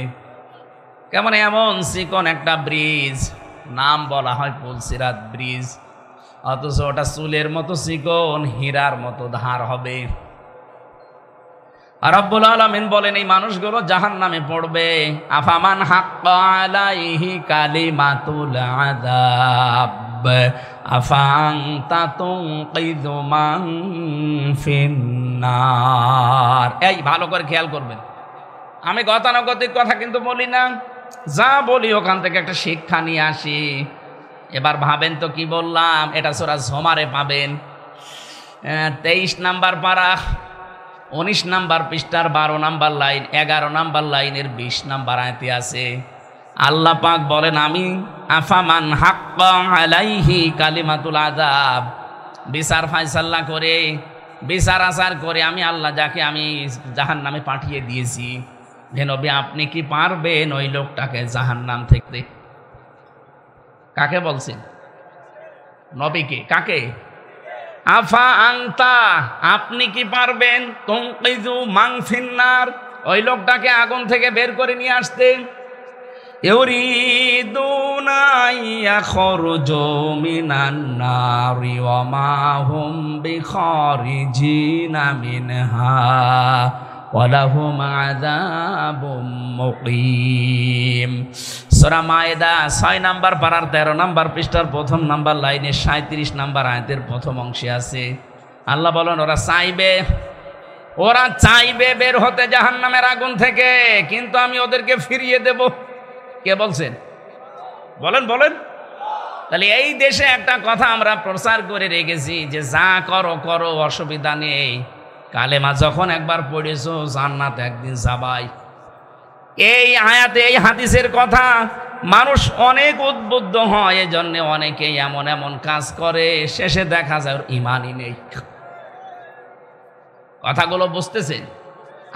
কেমন এমন চিকন একটা ব্রিজ, নাম বলা হয় পুলসিরাত ব্রিজ, অথচ ওটা চুলের মতো চিকন, হীরার মতো ধার হবে। আর রব্বুল আলামিন বলেন এই মানুষগুলো জাহান্নামে পড়বে। আফামান হাক্কা আলাইহি কালিমাতুল আযাব আফান্তা তুনকিযু মান ফিন্নার। এই ভালো করে খেয়াল করবেন, আমি গতানুগতিক কথা কিন্তু বলি না, যা বলি ওখান থেকে একটা শিক্ষা নিয়ে আসি। এবার ভাবেন তো কি বললাম, এটা সূরা জুমারে পাবেন 23 নাম্বার পারা 19 নাম্বার পৃষ্ঠার 12 নাম্বার লাইন, 11 নাম্বার লাইনের 20 নাম্বার আয়াতে আছে। আল্লাহ পাক বলেন আমি আফামান হাক্কা আলাইহি কালিমাতুল আযাব, বিচার ফায়সালা করে, বিচার আচার করে আমি আল্লাহ যাকে আমি জাহান্নামে পাঠিয়ে দিয়েছি, হে নবী আপনি কি পারবেন ওই লোকটাকে জাহান্নাম থেকে? কাকে বলছেন? নবীকে। কাকে? আফা আনতা, আপনি কি পারবেন তুনকিযু মান ফিন্নার, ওই লোকটাকে আগুন থেকে বের করে নিয়ে আসতে? ইউরিদুনা ইয়াখরুজু মিনান নারি ওয়া মা হুম বিখারিজিনা মিনহা ওয়া লাহুম আযাবুম মুকিম। সূরা মায়েদা 6 নাম্বার পারার 13 নাম্বার পৃষ্ঠার 1 নাম্বার লাইনে 37 নাম্বার আয়াতের প্রথম অংশে আছে। আল্লাহ বলেন ওরা চাইবে বের হতে জাহান্নামের আগুন থেকে, কিন্তু আমি ওদেরকে ফিরিয়ে দেব। কে বলছেন? বলেন বলেন। তাহলে এই দেশে একটা কথা আমরা প্রচার করে রেখেছি যে যা করো করো, অসুবিধা নেই, কালেমা যখন একবার পড়েছো জান্নাত একদিন যাবাই। এই আয়াতে এই হাদিসের কথা মানুষ অনেক উদ্বুদ্ধ হয়, এজন্য অনেকেই এমন এমন কাজ করে, শেষে দেখা যায় ওর ইমানই নেই। কথাগুলো বুঝতেছেন?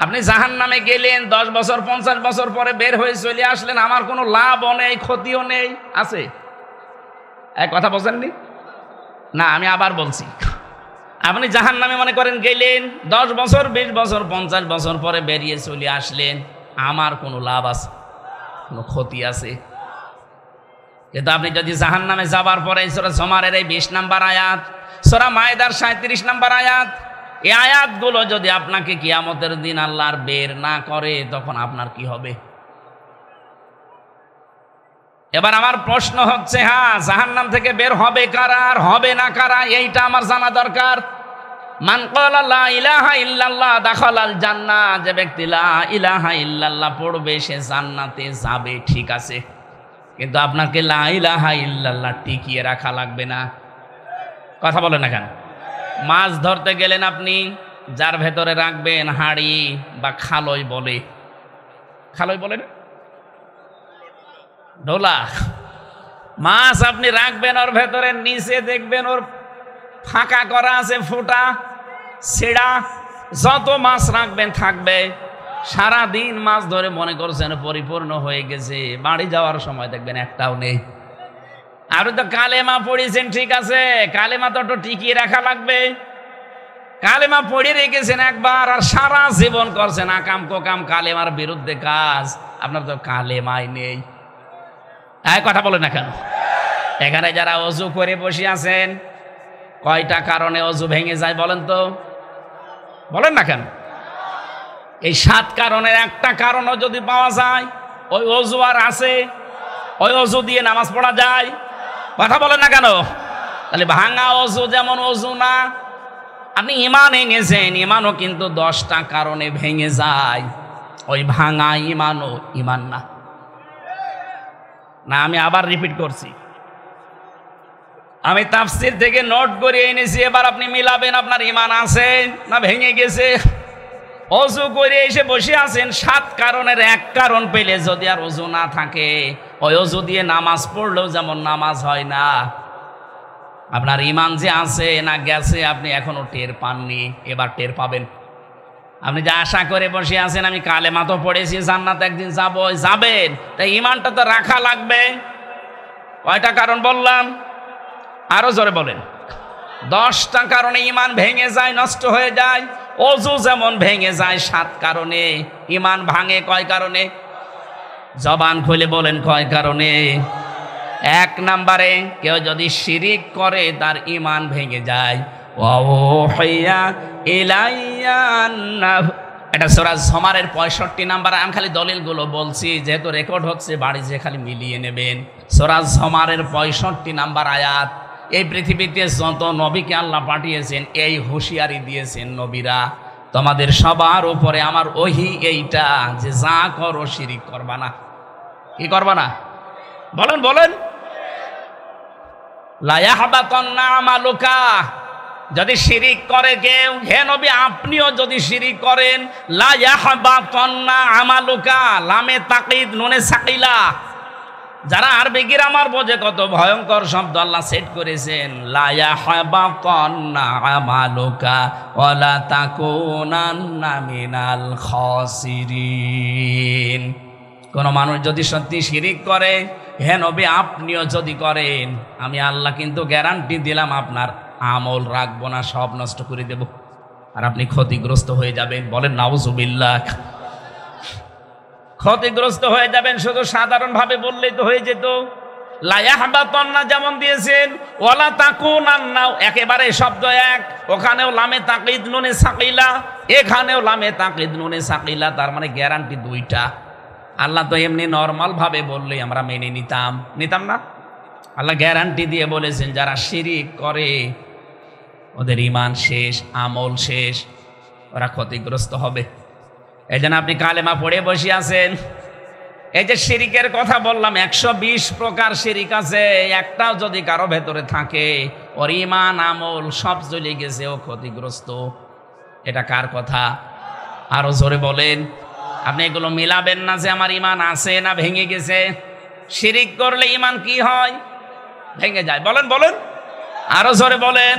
আপনি জাহান্নামে গেলেন 10 বছর 50 বছর পরে বের হয়ে চলে আসলেন, আমার কোনো লাভও নেই, ক্ষতিও নেই, আছে? এক কথা বোঝেননি না? আমি আবার বলছি, আপনি জাহান্নামে মনে করেন গেলেন 10 বছর 20 বছর 50 বছর পরে বেরিয়ে চলে আসলেন, আমার কোনো লাভ আছে? কোনো ক্ষতি আছে? কিন্তু আপনি যদি জাহান্নামে যাবার পরে সূরা জুমারের এই 20 নাম্বার আয়াত, সূরা মায়েদার 37 নাম্বার আয়াত, এই আয়াতগুলো যদি আপনাকে কিয়ামতের দিন আল্লাহর বের না করে, তখন আপনার কি হবে? এবার আমার প্রশ্ন হচ্ছে, হ্যাঁ জাহান্নাম থেকে বের হবে কারা আর হবে না কারা, এইটা আমার জানা দরকার। মান ক্বালা লা ইলাহা ইল্লাল্লাহ দাখালাল জান্নাহ, যে ব্যক্তি লা ইলাহা ইল্লাল্লাহ পড়বে সে জান্নাতে যাবে, ঠিক আছে, কিন্তু আপনাকে লা ইলাহা ইল্লাল্লাহ টিকিয়ে রাখা লাগবে না। কথা বলে না কেন? মাছ ধরতে গেলেন আপনি, যার ভেতরে রাখবেন হাড়ি বা খালই বলে, খালই বলে না, ঢোলা, মাছ আপনি রাখবেন ওর ভেতরে, নিচে দেখবেন ওর ফাঁকা করা আছে, ফুটা ছেঁড়া, যত মাছ রাখবেন থাকবে। সারা দিন মাছ ধরে মনে করছেন পরিপূর্ণ হয়ে গেছে, বাড়ি যাওয়ার সময় দেখবেন একটাও নেই। আপনি তো কালেমা পড়েছেন, ঠিক আছে, কালেমা তো একটু টিকিয়ে রাখা লাগবে। কালেমা পড়ে রেখেছেন একবার আর সারা জীবন করছেন আকাম কোকাম কালেমার বিরুদ্ধে কাজ, আপনার তো কালেমাই নেই। কথা বলেন না কেন? এখানে যারা অজু করে বসে আছেন, কয়টা কারণে অজু ভেঙে যায় বলেন তো? বলেন না কেন? এই 7 কারণের একটা কারণও যদি পাওয়া যায়, ওই অজু আর আছে? ওই অজু দিয়ে নামাজ পড়া যায়? কথা বলেন না কেন? তাহলে ভাঙা অজু যেমন অজু না, আপনি ইমান এনেছেন, ইমানও কিন্তু 10টা কারণে ভেঙে যায়। ওই ভাঙা ইমানও ইমান না। না, আমি আবার রিপিট করছি, আমি তাফসীর থেকে নোট করে এনেছি, এবার আপনি মিলাবেন আপনার ইমান আছে না ভেঙে গেছে। অজু করে এসে বসে আছেন, 7 কারণের এক কারণ পেলে যদি আর অজু না থাকে, ওই অজু দিয়ে নামাজ পড়লেও যেমন নামাজ হয় না। আপনার ইমান যে আছে না গেছে আপনি এখনো টের পাননি, এবার টের পাবেন। আপনি যে আশা করে বসে আছেন আমি কালেমা তো পড়েছি, জান্নাত একদিন যাবো, যাবেন, তাই ইমানটা তো রাখা লাগবে। কয়টা কারণ বললাম? আরো জোরে বলেন। 10টা কারণে ইমান ভেঙে যায়, নষ্ট হয়ে যায়। অজু যেমন ভেঙে যায় 7 কারণে, ইমান ভাঙে কয় কারণে? জবান খুলে বলেন কয় কারণে? 1 নম্বরে কেউ যদি শিরিক করে তার ইমান ভেঙে যায়। এটা সূরা জুমারের 65 নাম্বার। আমি খালি দলিলগুলো বলছি, যেহেতু রেকর্ড হচ্ছে, বাড়ি যে খালি মিলিয়ে নেবেন। সূরা জুমারের 65 নাম্বার আয়াত। এই পৃথিবীতে যত নবীকে আল্লাহ পাঠিয়েছেন এই হুঁশিয়ারি দিয়েছেন, নবীরা তোমাদের সবার উপরে আমার ওহী এইটা যে যা করো শিরিক করবা না। কি করবা না? বলেন বলেন। লা ইয়াহবাতান্না আমালুকা, যদি শিরিক করে কেউ, হে নবী আপনিও যদি শিরিক করেন, লা ইয়াহবাতান্না আমালুকা, লামে তাকিদ নুনে সাকিলা। যারা আরবি গ্রামার বোঝে কত ভয়ঙ্কর শব্দ আল্লাহ সেট করেছেন। লা ইয়াহবাতান্না আমালুকা ওয়ালা তাকুনান্না মিনাল খাসিরিন। কোন মানুষ যদি সত্যি শিরিক করে, হে নবী আপনিও যদি করেন, আমি আল্লাহ কিন্তু গ্যারান্টি দিলাম আপনার আমল রাখবো না, সব নষ্ট করে দেব, আর আপনি ক্ষতিগ্রস্ত হয়ে যাবেন। বলেন নাউজুবিল্লাহ। ক্ষতিগ্রস্ত হয়ে যাবেন, শুধু সাধারণভাবে বললেই তো হয়ে যেত। লা ইয়াহবাতান্না যেমন দিয়েছেন, ওয়ালা তাকুনান্না একেবারে শব্দ এক, ওখানেও লামে তাকিদ নুনে সাকিলা, এখানেও লামে তাকিদ নুনে সাকিলা, তার মানে গ্যারান্টি 2টা। আল্লাহ তো এমনি নর্মাল ভাবে বললেই আমরা মেনে নিতাম না। আল্লাহ গ্যারান্টি দিয়ে বলেছেন যারা শিরিক করে ওদের ঈমান শেষ, আমল শেষ, ওরা ক্ষতিগ্রস্ত হবে। এই জন্য আপনি কালেমা পড়ে বসে আছেন, এই যে শিরিকের কথা বললাম 120 প্রকার শিরিক আছে, একটাও যদি কারো ভেতরে থাকে ওর ঈমান আমল সব জ্বলে গেছে, ও ক্ষতিগ্রস্ত। এটা কার কথা? আরো জোরে বলেন। আপনি এগুলো মিলাবেন না যে আমার ঈমান আছে না ভেঙে গেছে। শিরিক করলে ঈমান কি হয়? ভেঙে যায়। বলেন বলেন, আরো জোরে বলেন।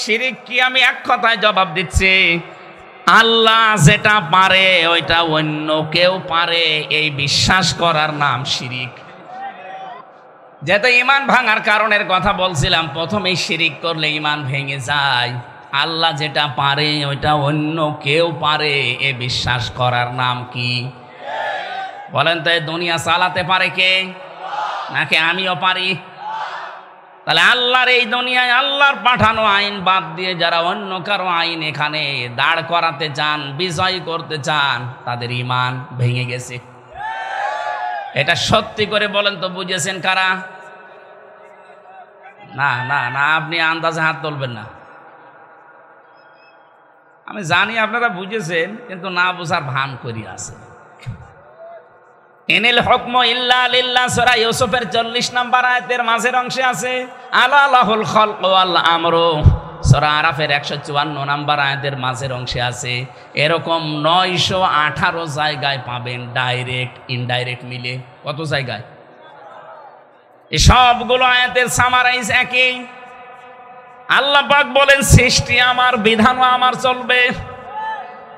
শিরিক কি? আমি এক কথায় জবাব দিচ্ছি, আল্লাহ যেটা পারে ওইটা অন্য কেউ পারে, এই বিশ্বাস করার নাম শিরিক। যেহেতু ঈমান ভাঙার কারণের কথা বলছিলাম, প্রথমেই শিরিক করলে ঈমান ভেঙে যায়। আল্লাহ যেটা পারে ওইটা অন্য কেউ পারে, এ বিশ্বাস করার নাম কি? বলেন তো, এই দুনিয়া চালাতে পারে কে? নাকি আমিও পারি? তাহলে আল্লাহর এই দুনিয়ায় আল্লাহর পাঠানো আইন বাদ দিয়ে যারা অন্য কারো আইন এখানে দাঁড় করাতে চান, বিজয় করতে চান, তাদের ঈমান ভেঙে গেছে। এটা সত্যি করে বলেন তো, বুঝেছেন কারা? না না না, আপনি আন্দাজে হাত তুলবেন না। আমি জানি আপনারা বুঝেছেন, কিন্তু না বুঝার ভান করি আছে। ইনিল হুকমু ইল্লা লিল্লাহ, সূরা ইউসুফের 40 নম্বর আয়াতের মাঝের অংশে আছে আলা লাহুল খালকু ওয়াল আমরু। সূরা আরাফের 154 নম্বর আয়াতের মাঝের অংশে আছে। এরকম 918 জায়গায় পাবেন, ডাইরেক্ট ইনডাইরেক্ট মিলে। কত জায়গায়? এই সবগুলো আয়াতের সামারাইজ একই। আল্লাহ পাক বলেন সৃষ্টি আমার, বিধানও আমার চলবে।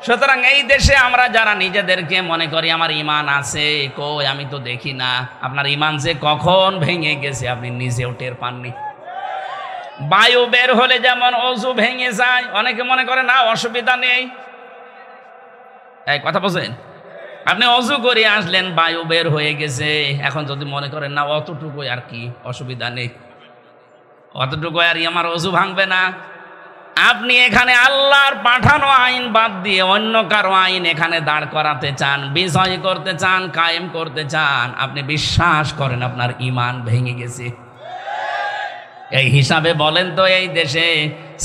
সুতরাং এই দেশে আমরা যারা নিজেদেরকে মনে করি আমার ঈমান আছে, কই আমি তো দেখি না। আপনার ঈমান যে কখন ভেঙে গেছে আপনি নিজেও টের পাননি। বায়ু বের হলে যেমন অজু ভেঙে যায়, অনেকে মনে করে না অসুবিধা নেই। এই কথা বলছেন, আপনি অজু করে আসলেন, বায়ু বের হয়ে গেছে, এখন যদি মনে করেন না অতটুকু আর কি অসুবিধা নেই, অতটুকু আর আমার অজু ভাঙবে না, আপনি এখানে আল্লাহর পাঠানো আইন বাদ দিয়ে অন্য কারো আইন এখানে দাঁড় করাতে চান, বিজয় করতে চান, কায়েম করতে চান, আপনি বিশ্বাস করেন আপনার ঈমান ভেঙে গেছে। এই হিসাবে বলেন তো এই দেশে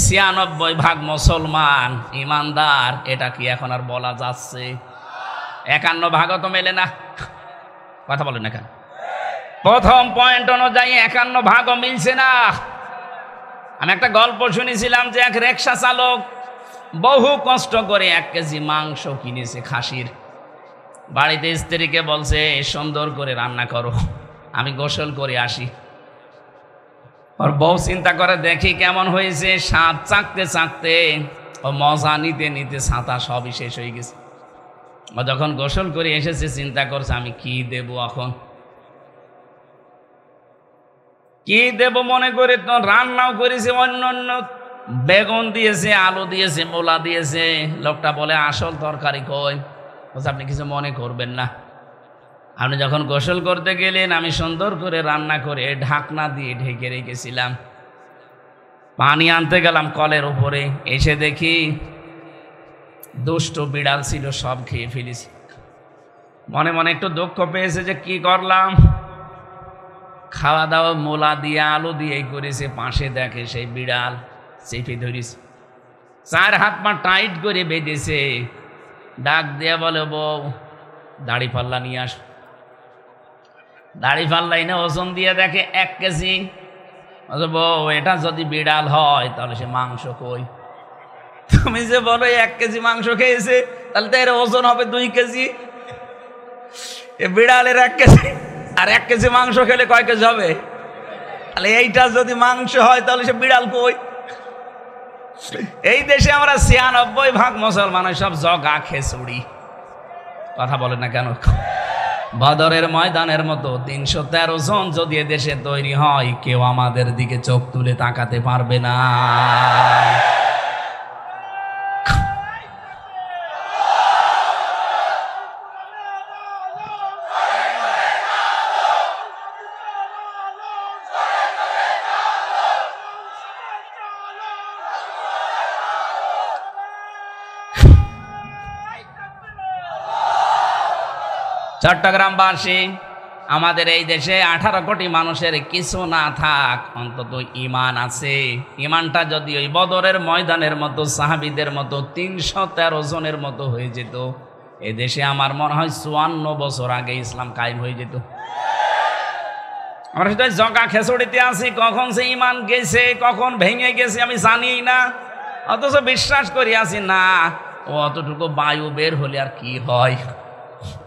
৯৬% মুসলমান ঈমানদার, এটা কি এখন আর বলা যাচ্ছে? ৫১% তো মেলে না, কথা বলেন না কেন? প্রথম পয়েন্ট অনুযায়ী ৫১% মিলছে না। আমি একটা গল্প শুনেছিলাম যে এক রিকশা চালক বহু কষ্ট করে ১ কেজি মাংস কিনেছে খাসির, বাড়িতে স্ত্রীকে বলছে সুন্দর করে রান্না করো, আমি গোসল করে আসি। ওর বউ চিন্তা করে দেখি কেমন হয়েছে, স্বাদ চাকতে চাকতে ও মজা নিতে নিতে ছাতা সবই শেষ হয়ে গেছে। ও যখন গোসল করে এসেছে চিন্তা করছে আমি কি দেব, এখন কি দেব মনে করে তো রান্নাও করেছে, অন্য অন্য বেগুন দিয়েছে, আলু দিয়েছে, মোলা দিয়েছে। লোকটা বলে আসল তরকারি কই? বলছে আপনি কিছু মনে করবেন না, আপনি যখন গোসল করতে গেলেন আমি সুন্দর করে রান্না করে ঢাকনা দিয়ে ঢেকে রেখেছিলাম, পানি আনতে গেলাম কলের উপরে, এসে দেখি দুষ্ট বিড়াল ছিল, সব খেয়ে ফেলেছি। মনে মনে একটু দুঃখ পেয়েছে যে কি করলাম, খাওয়া দাওয়া মোলা দিয়ে আলু দিয়ে করেছে, পাশে দেখে সেই বিড়াল চেপে ধরেছে, ৪ হাত পা টাইট করে বেঁধেছে, ডাক দিয়ে বলে বউ দাড়ি পাল্লা নিয়ে আস। দাড়ি পাল্লা এনে ওজন দিয়ে দেখে ১ কেজি। বউ এটা যদি বিড়াল হয় তাহলে সে মাংস কই? তুমি যে বলো ১ কেজি মাংস খেয়েছে, তাহলে তো এর ওজন হবে ২ কেজি। এ বিড়ালের ১ কেজি আর ১ কেজি মাংস খেলে কয় কেজি হবে? তাহলে এইটা যদি মাংস হয় তাহলে সে বিড়াল কই? এই দেশে আমরা ৯৬% মুসলমান সব জগা খেচুড়ি, কথা বলে না কেন? বদরের ময়দানের মতো ৩১৩ জন যদি দেশে তৈরি হয়, কেউ আমাদের দিকে চোখ তুলে তাকাতে পারবে না। চট্টগ্রামবাসী, আমাদের এই দেশে ১৮ কোটি মানুষের কিছু না থাক, অন্তত ঈমান আছে। ঈমানটা যদি ওই বদরের ময়দানের মতো সাহাবীদের মতো ৩১৩ জনের মতো হয়ে যেত, এ দেশে আমার মনে হয় ৫৪ বছর আগে ইসলাম কায়েম হয়ে যেত। আমরা শুধু জগা খেচুড়িতে আছি, কখন সে ঈমান গেছে কখন ভেঙে গেছে আমি জানি না, অথচ বিশ্বাস করি আছি না ও অতটুকু বায়ু বের হলে আর কি হয়,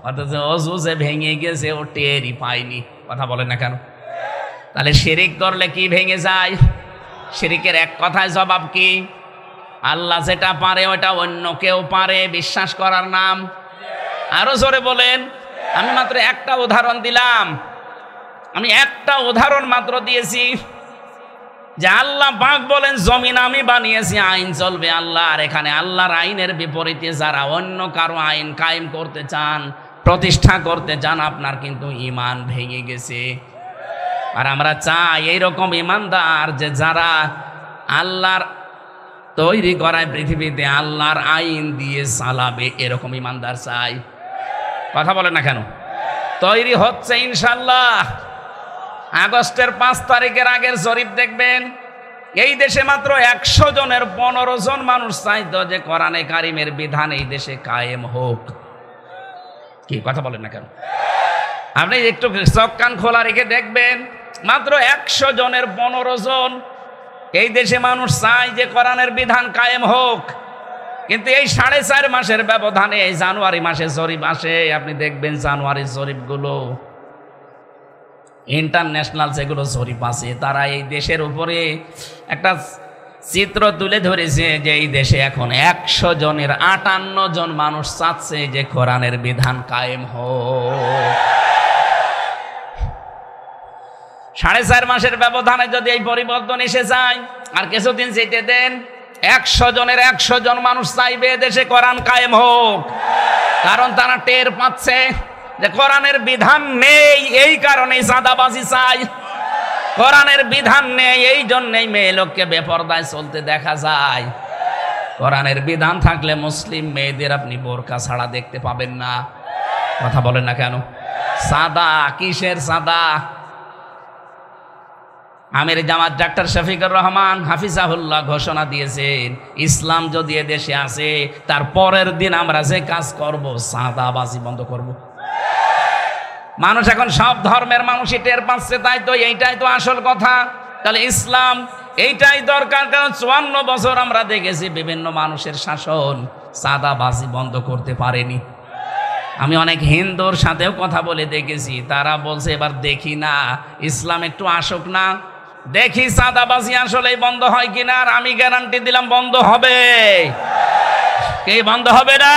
অথচ অজু যে ভেঙে গেছে ও টেরই পায়নি, কথা বলে না কেন? তাহলে শিরিক করলে কি ভেঙে যায়? শিরিকের এক কথায় জবাব কি? আল্লাহ যেটা পারে ওটা অন্য কেউ পারে, বিশ্বাস করার নাম। আরো জোরে বলেন। আমি মাত্র একটা উদাহরণ দিলাম, আমি একটা উদাহরণ মাত্র দিয়েছি যে আল্লাহ পাক বলেন জমিন আমি বানিয়েছি, আইন চলবে আল্লাহর। এখানে আল্লাহর আইনের বিপরীতে যারা অন্য কারো আইন কায়েম করতে চান, প্রতিষ্ঠা করতে চান, আপনার কিন্তু ঈমান ভেঙে গেছে। আর আমরা চাই এইরকম ঈমানদার যে যারা আল্লাহর তৈরি করায় পৃথিবীতে আল্লাহর আইন দিয়ে চালাবে, এরকম ঈমানদার চাই। কথা বলে না কেন? তৈরি হচ্ছে ইনশাল্লাহ। আগস্টের ৫ তারিখের আগের জরিপ দেখবেন, এই দেশে মাত্র ১০০ জনের ১৫ জন মানুষ চাইতো যে কোরআনে কারিমের বিধান এই দেশে কায়েম হোক। কি কথা বলেন না কেন? আপনি একটু চোখ কান খোলা রেখে দেখবেন, মাত্র ১০০ জনের ১৫ জন এই দেশে মানুষ চায় যে কোরআনের বিধান কায়েম হোক। কিন্তু এই ৪.৫ মাসের ব্যবধানে এই জানুয়ারি মাসে জরিপ আসে, আপনি দেখবেন জানুয়ারির জরিপগুলো ইন্টারন্যাশনাল যেগুলো জরিপ আছে, তারা এই দেশের উপরে একটা চিত্র তুলে ধরেছে যে এই দেশে এখন ১০০ জনের ৫৮ জন মানুষ চাচ্ছে যে কোরআনের বিধান কায়েম হোক। 4.5 মাসের ব্যবধানে যদি এই পরিবর্তন এসে যায়, আর কিছুদিন যেতে দেন, 100 জনের 100 জন মানুষ চাইবে দেশে কোরআন কায়েম হোক। কারণ তারা টের পাচ্ছে যে কোরআনের বিধান নেই, এই কারণেই চাঁদাবাজি চাই। কোরআনের বিধান নেই, এই জন্যই মেয়ে লোককে বেপরদায় চলতে দেখা যায়। কোরআনের বিধান থাকলে মুসলিম মেয়েদের আপনি বোরকা ছাড়া দেখতে পাবেন না। কথা বলেন না কেন? সাদা কিসের সাদা? আমির জামাত ডাক্তার শফিকুর রহমান হাফিজাহুল্লাহ ঘোষণা দিয়েছেন, ইসলাম যদি দেশে আসে তার পরের দিন আমরা যে কাজ করব, সাদাবাজি বন্ধ করব। মানুষ এখন সব ধর্মের মানুষই টের পাচ্ছে, তাই তো এইটাই তো আসল কথা। তাহলে ইসলাম এইটাই দরকার, কারণ 54 বছর আমরা দেখেছি বিভিন্ন মানুষের শাসন সাদাবাজি বন্ধ করতে পারেনি। আমি অনেক হিন্দুর সাথেও কথা বলে দেখেছি, তারা বলছে এবার দেখি না, ইসলাম একটু আসুক না, দেখি সাদাবাজি আসলেই বন্ধ হয় কিনা। আর আমি গ্যারান্টি দিলাম বন্ধ হবে। কে বন্ধ হবে না?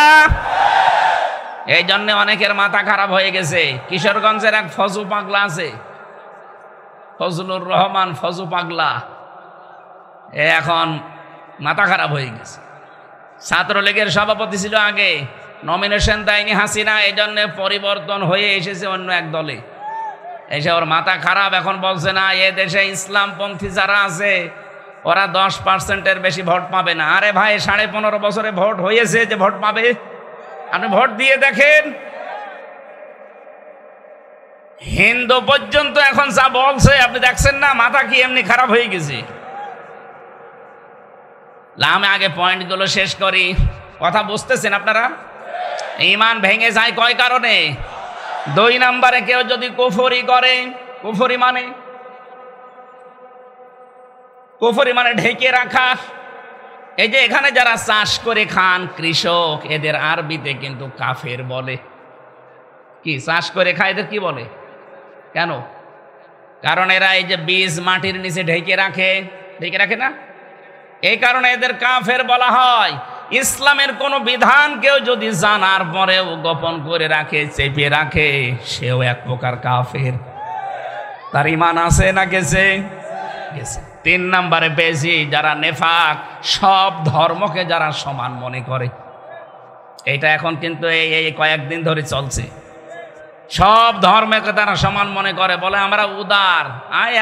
এই জন্য অনেকের মাথা খারাপ হয়ে গেছে। কিশোরগঞ্জের এক ফজু পাগলা আছে, ফজলুর রহমান ফজু পাগলা, এখন মাথা খারাপ হয়ে গেছে। ছাত্রলীগের সভাপতি ছিল আগে, নমিনেশন দেয়নি হাসিনা, এই জন্য পরিবর্তন হয়ে এসেছে অন্য এক দলে। এসে ওর মাথা খারাপ, এখন বলছে না এ দেশে ইসলামপন্থী যারা আছে ওরা 10%-এর বেশি ভোট পাবে না। আরে ভাই, 15.5 বছরে ভোট হয়েছে যে ভোট পাবে? আপনি ভোট দিয়ে দেখেন। হিন্দু পর্যন্ত এখন যা বলছে আপনি দেখছেন না, মাথা কি এমনি খারাপ হয়ে গেছে? আমি আগে পয়েন্টগুলো শেষ করি। কথা বুঝতেছেন আপনারা? ঈমান ভেঙে যায় কয় কারণে? 2 নম্বরে কেউ যদি কুফরি করে, কুফরি মানে ঢেকে রাখা। এই যে এখানে যারা চাষ করে খান, কৃষক, এদের আরবিতে কিন্তু কাফের বলে। কি চাষ করে খায় এদের কি বলে? কেন? কারণ এরা এই যে বীজ মাটির নিচে ঢেকে রাখে না, এই কারণে এদের কাফের বলা হয়। ইসলামের কোন বিধান কেউ যদি জানার পরেও গোপন করে রাখে, চেপে রাখে, সেও এক প্রকার কাফের। তার ঈমান আছে না গেছে? 3 নম্বরে পেয়েছি যারা নেফাক, সব ধর্মকে যারা সমান মনে করে। এটা এখন কিন্তু এই কয়েকদিন ধরে চলছে। সব ধর্মকে তারা সমান মনে করে, বলে আমরা উদার।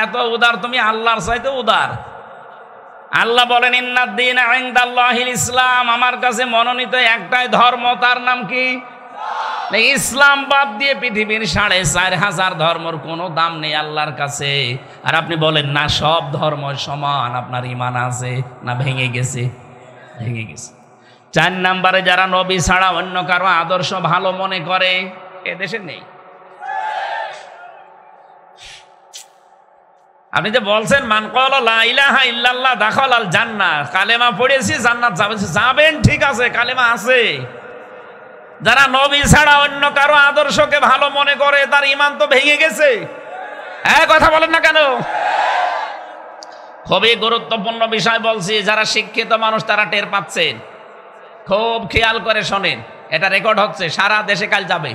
এত উদার তুমি আল্লাহর চাইতে উদার। আল্লাহ বলেন ইন্নাদ-দীনা ইনদাল্লাহিল ইসলাম, আমার কাছে মনোনীত একটাই ধর্ম, তার নাম কি? ইসলাম বাদ দিয়ে পৃথিবীর 4,500 ধর্মের কোনো দাম নেই আল্লাহর কাছে। আর আপনি বলেন না সব ধর্ম সমান, আপনার ঈমান আছে না ভেঙে গেছে? ভেঙে গেছে। 4 নম্বরে যারা নবী ছাড়া অন্য কারো আদর্শ ভালো মনে করে, এ দেশে নেই। আপনি যে বলছেন মান ক্বালা লা ইলাহা ইল্লাল্লাহ দাখালাল জান্নাহ, কালেমা পড়েছি জান্নাত যাবেন, ঠিক আছে, কালেমা আছে। যারা নবী ছাড়া অন্য কারো আদর্শকে ভালো মনে করে, তার ঈমান তো ভেঙে গেছে। কথা বলেন না কেন? খুবই গুরুত্বপূর্ণ বিষয় বলছি, যারা শিক্ষিত মানুষ তারা টের পাচ্ছেন। খুব খেয়াল করে শোনেন, এটা রেকর্ড হচ্ছে, সারা দেশে কাল যাবে।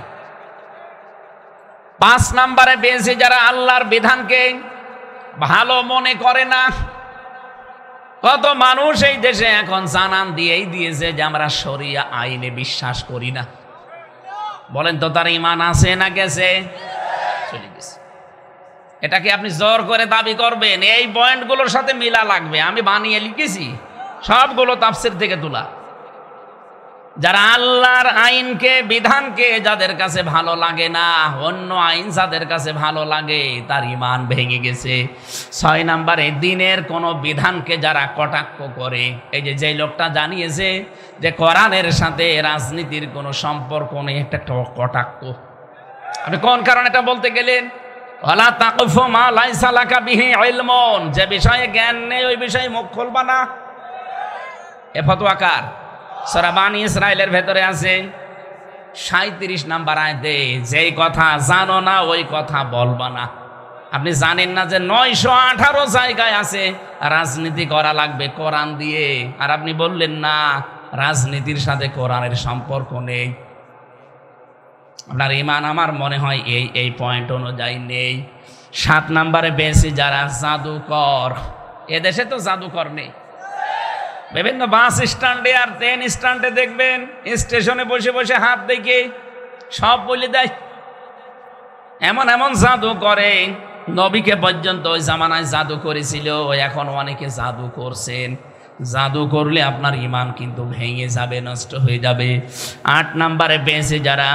5 নম্বরে পেয়েছি যারা আল্লাহর বিধানকে ভালো মনে করে না। কত মানুষ এই দেশে এখন জানান দিয়েই দিয়েছে যে আমরা শরিয়া আইনে বিশ্বাস করি না। বলেন তো তার ঈমান আছে না গেছে? চলে গেছে। এটাকে আপনি জোর করে দাবি করবেন? এই পয়েন্টগুলোর সাথে মিলা লাগবে। আমি বানিয়ে লিখেছি, সবগুলো তাফসীর থেকে তোলা। যারা আল্লাহর আইনকে, বিধানকে যাদের কাছে ভালো লাগে না, অন্য আইন যাদের কাছে ভালো লাগে, তার ঈমান ভেঙে গেছে। 6 নম্বরে দিনের কোনো বিধানকে যারা কটাক্ষ করে। এই যে লোকটা জানিয়েছে যে কোরআনের সাথে রাজনীতির কোনো সম্পর্ক নেই, একটা কটাক্ষ। আপনি কোন কারণে এটা বলতে গেলেন? ওয়ালা তাকফু মা লাইসা লাকা বিহি ইলমুন, যে বিষয়ে জ্ঞান নেই ওই বিষয়ে মুখ খুলবা না। এ ফতোয়া কার? সূরা বানী ইসরাইলের ভেতরে আছে 37 নম্বর আয়াতে, যেই কথা জানো না ওই কথা বলবা না। আপনি জানেন না যে 918 জায়গায় আছে রাজনীতি করা লাগবে কোরআন দিয়ে, আর আপনি বললেন না রাজনীতির সাথে কোরআনের সম্পর্ক নেই। আপনার ইমান আমার মনে হয় এই পয়েন্ট অনুযায়ী নেই। 7 নম্বরে বেশি যারা জাদুকর, এদেশে তো জাদুকর নেই। বিভিন্ন বাস স্ট্যান্ডে আর ট্রেন স্ট্যান্ডে দেখবেন স্টেশনে বসে বসে হাত দেখে সব বলে দেয়, এমন এমন জাদু করে। নবীকে পর্যন্ত ওই জামানায় জাদু করেছিল, এখন অনেকে জাদু করছেন। জাদু করলে আপনার ইমান কিন্তু ভেঙে যাবে, নষ্ট হয়ে যাবে। 8 নম্বরে বেঁচে যারা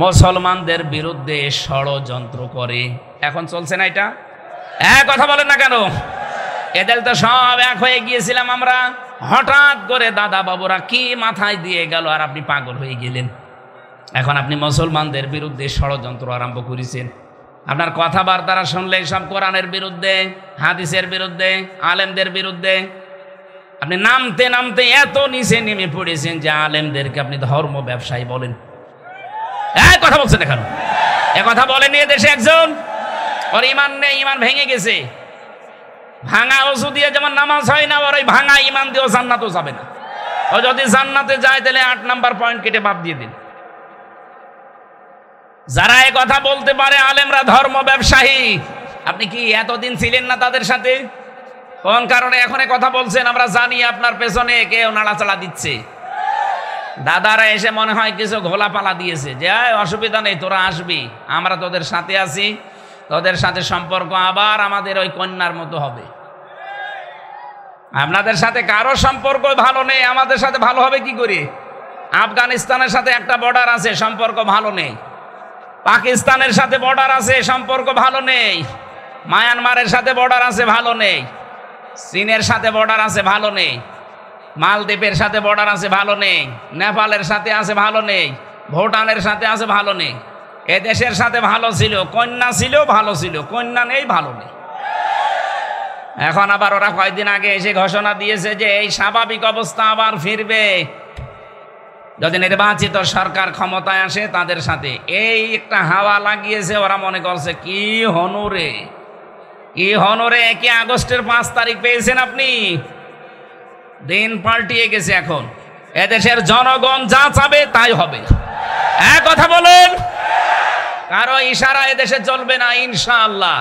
মুসলমানদের বিরুদ্ধে ষড়যন্ত্র করে। এখন চলছে না এটা? কথা বলেন না কেন? এদের তো সব এক হয়ে গিয়েছিলাম আমরা, হঠাৎ করে দাদা বাবুরা কি মাথায় দিয়ে গেল আর আপনি পাগল হয়ে গেলেন। এখন আপনি মুসলমানদের বিরুদ্ধে ষড়যন্ত্র আরম্ভ করেছেন। আপনার কথাবার্তা শুনলে সব কোরআনের বিরুদ্ধে, হাদিসের বিরুদ্ধে, আলেমদের বিরুদ্ধে। আপনি নামতে নামতে এত নিচে নেমে পড়েছেন যে আলেমদেরকে আপনি ধর্ম ব্যবসায়ী বলেন। কথা বলছেন এখন? কথা বলেনি এদেশে একজন? ওর ইমান নেই, ইমান ভেঙে গেছে। ভাঙা ওষু দিয়ে যেমন নামাজ হয় না, ওর ওই ভাঙা ইমান দিয়েও জান্নাতও যাবে না। ও যদি জান্নাতে যায় তাহলে 8 নম্বর পয়েন্ট কেটে বাদ দিয়ে দিন। যারা এই কথা বলতে পারে আলেমরা ধর্ম ব্যবসায়ী, আপনি কি এতদিন ছিলেন না তাদের সাথে? কোন কারণে এখন কথা বলছেন? আমরা জানি আপনার পেছনে কেউ নাড়াচাড়া দিচ্ছে। দাদারা এসে মনে হয় কিছু ঘোলাপালা দিয়েছে যে অসুবিধা নেই, তোরা আসবি, আমরা তোদের সাথে আছি, তোদের সাথে সম্পর্ক আবার আমাদের ওই কন্যার মতো হবে। আপনাদের সাথে কারো সম্পর্ক ভালো নেই, আমাদের সাথে ভালো হবে কি করে? আফগানিস্তানের সাথে একটা বর্ডার আছে, সম্পর্ক ভালো নেই। পাকিস্তানের সাথে বর্ডার আছে, সম্পর্ক ভালো নেই। মায়ানমারের সাথে বর্ডার আছে, ভালো নেই। চীনের সাথে বর্ডার আছে, ভালো নেই। মালদ্বীপের সাথে বর্ডার আছে, ভালো নেই। নেপালের সাথে আছে, ভালো নেই। ভুটানের সাথে আছে, ভালো নেই। এদেশের সাথে ভালো ছিল, কন্যা ছিল, ভালো ছিল, কন্যা নেই, ভালো নেই। এখন আবার ওরা কয়েকদিন আগে এসে ঘোষণা দিয়েছে যে এই স্বাভাবিক অবস্থা আবার ফিরবে যদি নির্বাচিত সরকার ক্ষমতায় আসে তাদের সাথে। এই একটা হাওয়া লাগিয়েছে, ওরা মনে করছে কি হনুরে, কি হনুরে। কি আগস্টের 5 তারিখ পেয়েছেন আপনি? দিন পাল্টিয়ে গেছে। এখন এদেশের জনগণ যা চাবে তাই হবে। কথা বলেন। কারো ইশারা এদেশে চলবে না ইনশাআল্লাহ।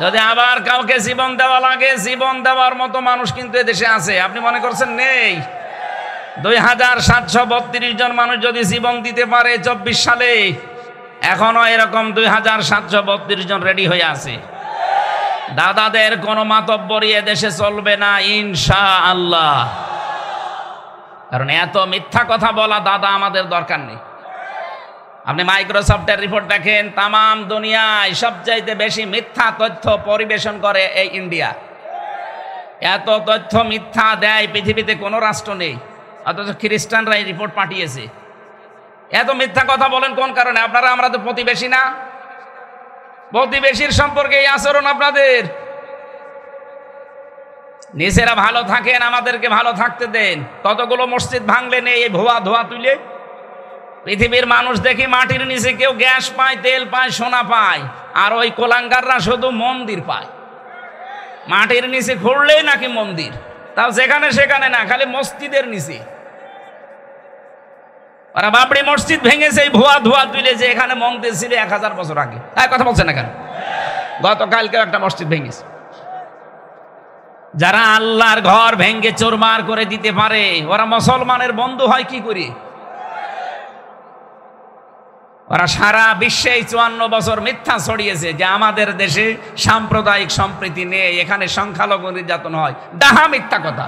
যদি আবার কাউকে জীবন দেওয়া লাগে, জীবন দেওয়ার মতো মানুষ কিন্তু এদেশে আছে। আপনি মনে করছেন নেই? 2732 জন মানুষ যদি জীবন দিতে পারে 24 সালে, এখনো এরকম 2732 জন রেডি হয়ে আছে। দাদাদের কোনো মাতব্বরি এদেশে চলবে না ইনশাআল্লাহ। কারণ এত মিথ্যা কথা বলা দাদা আমাদের দরকার নেই। আপনি মাইক্রোসফটের রিপোর্ট দেখেন, তামাম দুনিয়ায় সবচাইতে বেশি মিথ্যা তথ্য পরিবেশন করে এই ইন্ডিয়া। এত তথ্য মিথ্যা দেয় পৃথিবীতে কোনো রাষ্ট্র নেই, অথচ খ্রিস্টানরা এই রিপোর্ট পাঠিয়েছে। এত মিথ্যা কথা বলেন কোন কারণে? আপনারা, আমরা তো প্রতিবেশী না? প্রতিবেশীর সম্পর্কে এই আচরণ আপনাদের। নিজেরা ভালো থাকেন, আমাদেরকে ভালো থাকতে দেন। কতগুলো মসজিদ ভাঙলে নেই এই ভুয়া ধোয়া তুলে। পৃথিবীর মানুষ দেখি মাটির নিচে কেউ গ্যাস পায়, তেল পায়, সোনা পায়, আর ওই কোলাঙ্গাররা শুধু মন্দির পায়। মাটির নিচে খুঁড়লেই নাকি মন্দির, তাও যেখানে সেখানে না, খালি মসজিদের নিচে। ওরা বাবরি মসজিদ ভেঙেছে এই ভুয়া ধোয়া তুলে যে এখানে মন্দির ছিল 1000 বছর আগে। কথা বলছে না কেন? গতকালকেও একটা মসজিদ ভেঙেছে। যারা আল্লাহর ঘর ভেঙে চুরমার করে দিতে পারে, ওরা মুসলমানের বন্ধু হয় কি করে? ওরা সারা বিশ্বে 54 বছর মিথ্যা ছড়িয়েছে যে আমাদের দেশে সাম্প্রদায়িক সম্প্রীতি নেই, এখানে সংখ্যালঘু নির্যাতন হয়। ডাহা মিথ্যা কথা।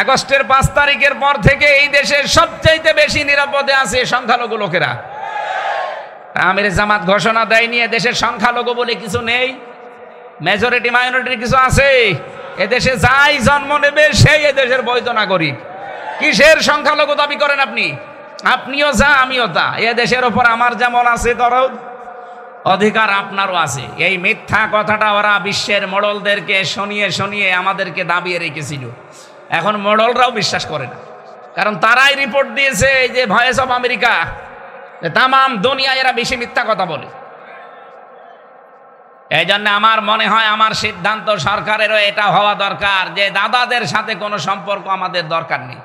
আগস্টের 5 তারিখের পর থেকে এই দেশের সবচাইতে বেশি নিরাপদে আছে সংখ্যালঘু লোকেরা। আমির জামাত ঘোষণা দেয়নি এদেশের সংখ্যালঘু বলে কিছু নেই, মেজরিটি মাইনরিটি কিছু আছে। এদেশে যাই জন্ম নেবে সেই এদেশের বৈধ নাগরিক। কিসের সংখ্যালঘু দাবি করেন আপনি? আপনিও যা, আমিও তা। এ দেশের ওপর আমার যেমন আছে দরদ, অধিকার আপনারও আছে। এই মিথ্যা কথাটা ওরা বিশ্বের মোড়লদেরকে শুনিয়ে শুনিয়ে আমাদেরকে দাবিয়ে রেখেছিল। এখন মোড়লরাও বিশ্বাস করে না, কারণ তারাই রিপোর্ট দিয়েছে এই যে ভয়েস অফ আমেরিকা, তামাম দুনিয়ায় এরা বেশি মিথ্যা কথা বলে। এই জন্য আমার মনে হয়, আমার সিদ্ধান্ত, সরকারেরও এটা হওয়া দরকার যে দাদাদের সাথে কোনো সম্পর্ক আমাদের দরকার নেই।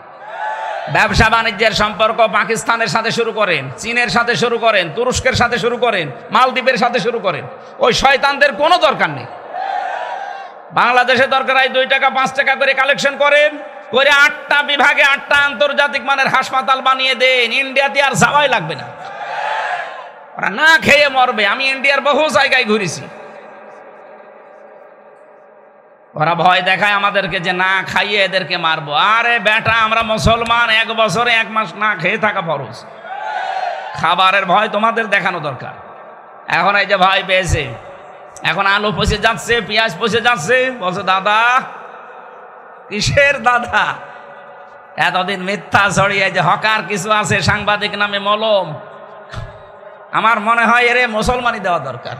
ব্যবসা বাণিজ্যের সম্পর্ক পাকিস্তানের সাথে শুরু করেন, চীনের সাথে শুরু করেন, তুরস্কের সাথে শুরু করেন, মালদ্বীপের সাথে শুরু করেন, ওই শয়তানদের কোনো দরকার নেই। বাংলাদেশে দরকার হয় 2 টাকা 5 টাকা করে কালেকশন করেন, করে 8টা বিভাগে 8টা আন্তর্জাতিক মানের হাসপাতাল বানিয়ে দেন, ইন্ডিয়াতে আর যাওয়াই লাগবে না, ওরা না খেয়ে মরবে। আমি ইন্ডিয়ার বহু জায়গায় ঘুরেছি, ওরা ভয় দেখায় আমাদেরকে যে না খাইয়ে এদেরকে মারবো। আরে বেটা, আমরা মুসলমান, 1 বছরে 1 মাস না খেয়ে থাকা ফরজ। খাবারের ভয় তোমাদের দেখানো দরকার। এখন এই যে ভয় পেয়েছে, এখন আলু পচে যাচ্ছে, পেঁয়াজ পচে যাচ্ছে, বলছে দাদা। কিসের দাদা? এতদিন মিথ্যা ছড়িয়ে যে হকার কিছু আছে সাংবাদিক নামে মলম, আমার মনে হয় এরে মুসলমানই দেওয়া দরকার।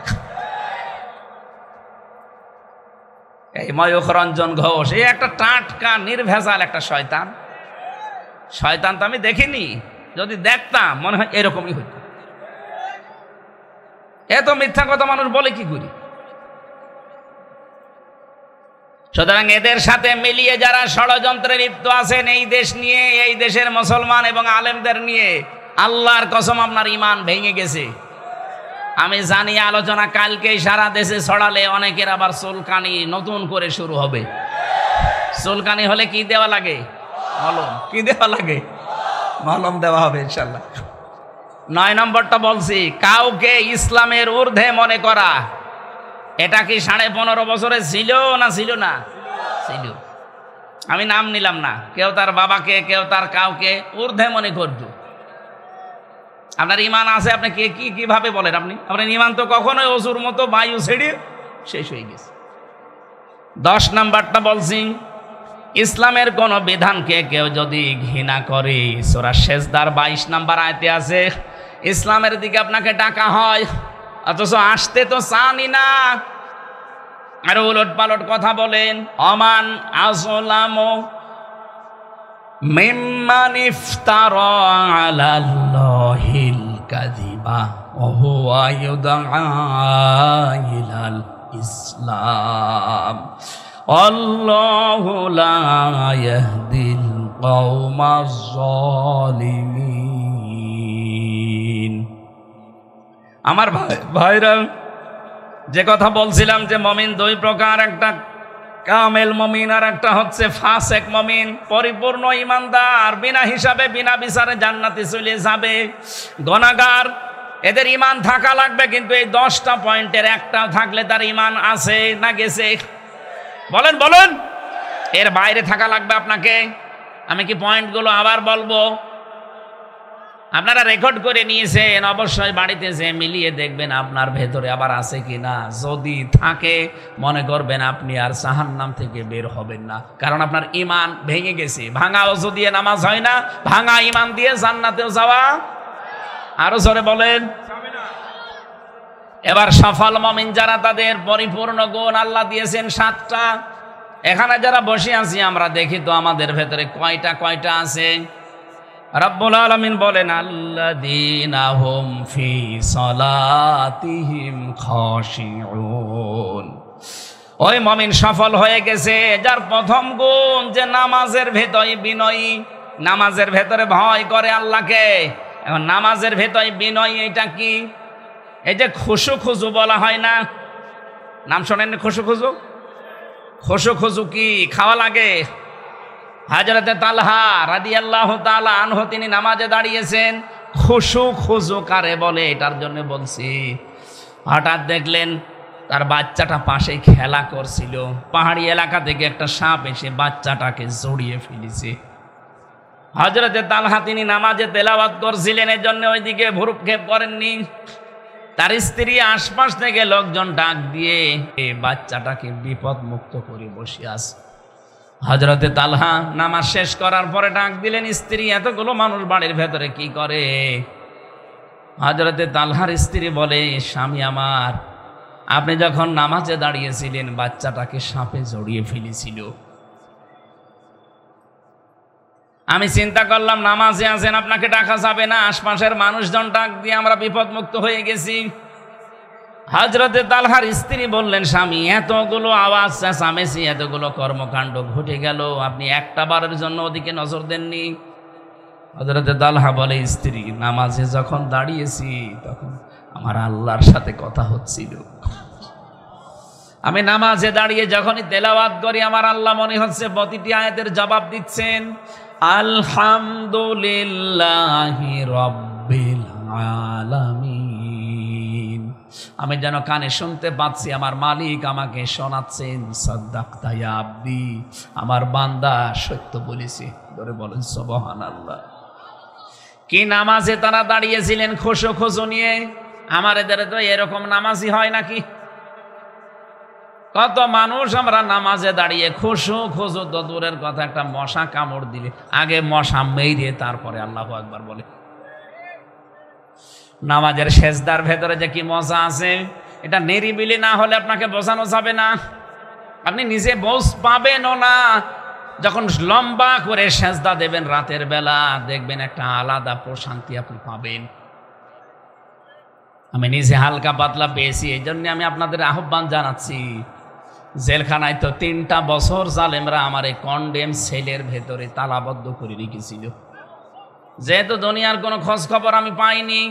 এই ময়ূখ রঞ্জন ঘোষ, এই একটা টাটকা নির্ভেজাল একটা শয়তান। শয়তান তো আমি দেখিনি, যদি দেখতাম মনে হয় এরকমই হইত। এত মিথ্যা কথা মানুষ বলে কি করি? সুতরাং এদের সাথে মিলিয়ে যারা ষড়যন্ত্রে লিপ্ত আছেন এই দেশ নিয়ে, এই দেশের মুসলমান এবং আলেমদের নিয়ে, আল্লাহর কসম আপনার ঈমান ভেঙে গেছে। আমি জানি আলোচনা কালকেই সারা দেশে ছড়ালে অনেকের আবার চুলকানি নতুন করে শুরু হবে। চুলকানি হলে কি দেওয়া লাগে? মলম। কি দেওয়া লাগে? মলম দেওয়া হবে ইনশাল্লাহ। 9 নম্বরটা বলছি, কাউকে ইসলামের ঊর্ধ্বে মনে করা। এটা কি 15.5 বছরে ছিল না ছিল না? ছিল। আমি নাম নিলাম না, কেউ তার বাবাকে, কেউ তার কাউকে ঊর্ধ্বে মনে করত। আপনার ঈমান আছে, আপনি কিভাবে বলেন? আপনার ঈমান তো কখনোই অসুর মতো বায়ু ছেড়ে শেষ হয়ে গেছে। 10 নম্বরটা বলছি, ইসলামের কোন বিধানকে কেউ যদি ঘৃণা করে, সূরা সেজদার 22 নম্বর আয়াতে আছে, ইসলামের দিকে আপনাকে ডাকা হয় অথচ আসতে তো চানি না, আর উলট পালট কথা বলেন। অমান আযলামু মিম্মান ইফতারা আলাল্লাহিল কাযিবা ওয়া হুয়া ইউদআ ইলাল ইসলাম আল্লাহু লা ইয়াহদিল কওমাজ জালিমিন। আমার ভাইরা, যে কথা বলছিলাম যে মমিন 2 প্রকার, একটা কামেল মমিন আর একটা হচ্ছে ফাসেক মমিন। পরিপূর্ণ ইমানদার বিনা হিসাবে বিনা বিচারে জান্নাতে চলে যাবে। গুনাহগার, এদের ইমান থাকা লাগবে, কিন্তু এই 10টা পয়েন্টের একটাও থাকলে তার ইমান আছে না গেছে? বলেন বলেন, এর বাইরে থাকা লাগবে আপনাকে। আমি কি পয়েন্টগুলো আবার বলবো? আপনারা রেকর্ড করে নিয়েছেন, অবশ্যই বাড়িতে যে মিলিয়ে দেখবেন আপনার ভেতরে আবার আছে কিনা। যদি থাকে মনে করবেন আপনি আর জাহান্নাম থেকে বের হবেন না, কারণ আপনার ঈমান ভেঙে গেছে। ভাঙা ওযু দিয়ে নামাজ হয় না, ভাঙা ঈমান দিয়ে জান্নাতেও যাওয়া। আরো জোরে বলেন। এবার সফল মুমিন যারা, তাদের পরিপূর্ণ গুণ আল্লাহ দিয়েছেন 7টা। এখানে যারা বসে আছি আমরা দেখি তো আমাদের ভেতরে কয়টা আছে। রব্বুল আলামিন বলেন, আল্লাযীনা হুম ফি সালাতিহিম খাশিউন। ওই মুমিন সফল হয়ে গেছে যার প্রথম গুণ যে নামাজের ভেতরে বিনয়ী, নামাজের ভেতরে ভয় করে আল্লাহকে। এখন নামাজের ভেতরে বিনয়ী এটা কি? এই যে খুশু খুজু বলা হয় না, নাম শোনেন? খুশু খুজু, খুশু খুজু কি খাওয়া লাগে? হযরতে তালহা রাদিয়াল্লাহু তাআলা আনহু তিনি নামাজে দাঁড়িয়েছেন। খুশু খুজু কারে বলে এটার জন্য বলছি। হঠাৎ দেখলেন তার বাচ্চাটা পাশে খেলা করছিল, পাহাড়ি এলাকা থেকে একটা সাপ এসে বাচ্চাটাকে জড়িয়ে ফেলেছে। হযরতে তালহা তিনি নামাজে তেলাওয়াত করছিলেন, এর জন্য ওইদিকে ভ্রুক্ষেপ করেননি। তার স্ত্রী আশপাশ থেকে লোকজন ডাক দিয়ে এই বাচ্চাটাকে বিপদ মুক্ত করে বসে আছে। হযরতে তালহা নামাজ শেষ করার পরে ডাক দিলেন, স্ত্রী এতগুলো মানুষ বাড়ির ভেতরে কি করে? হযরতে তালহার স্ত্রী বলে, স্বামী আমার, আপনি যখন নামাজে দাঁড়িয়েছিলেন বাচ্চাটাকে সাপে জড়িয়ে ফেলেছিল। আমি চিন্তা করলাম নামাজে আছেন, আপনাকে ডাকা যাবে না, আশপাশের মানুষজন ডাক দিয়ে আমরা বিপদ মুক্ত হয়ে গেছি। হযরতে তালহার স্ত্রী বললেন, স্বামী এতগুলো আওয়াজ চেঁচামেচি, এতগুলো কর্মকাণ্ড ঘটে গেল, আপনি একটা বারের জন্য ওদিকে নজর দেননি? হযরত তালহা বলে, স্ত্রী, নামাজে যখন দাঁড়িয়েছি তখন আমার আল্লাহর সাথে কথা হচ্ছিল। আমি নামাজে দাঁড়িয়ে যখনই তেলাওয়াত করি আমার আল্লাহ মনে হচ্ছে প্রতিটি আয়াতের জবাব দিচ্ছেন। আলহামদুলিল্লাহি রাব্বিল আলামিন। আমি যেন কানে শুনতে পাচ্ছি আমার মালিক আমাকে শোনাচ্ছেন, সাদ্দাকতা ইয়া আব্দি, আমার বান্দা সত্য বলেছে। ধরে বলেন সুবহানাল্লাহ। কি নামাজে তারা দাঁড়িয়েছিলেন খুশু খুশু নিয়ে। আমার এদের তো এরকম নামাজই হয় নাকি? কত মানুষ আমরা নামাজে দাঁড়িয়ে খুশু খুশু তো দূরের কথা, একটা মশা কামড় দিলে আগে মশা মেরে তারপরে আল্লাহু আকবার বলে। নামাজের সেজদার ভেতরে যে কি মজা আছে, এটা নিরিবিলি না হলে আপনাকে বোঝানো যাবে না। আপনি নিজে বোঝ পাবেনও না। যখন লম্বা করে সেজদা দেবেন রাতের বেলা, দেখবেন একটা আলাদা প্রশান্তি আপনি পাবেন। আমি নিজে হালকা পাতলা পেয়েছি, এই জন্য আমি আপনাদের আহ্বান জানাচ্ছি। জেলখানায় তো 3টা বছর জালেমরা আমার এই কন্ডেম সেলের ভেতরে তালাবদ্ধ করে রেখেছিল। যেহেতু দুনিয়ার কোনো খোঁজ খবর আমি পাইনি,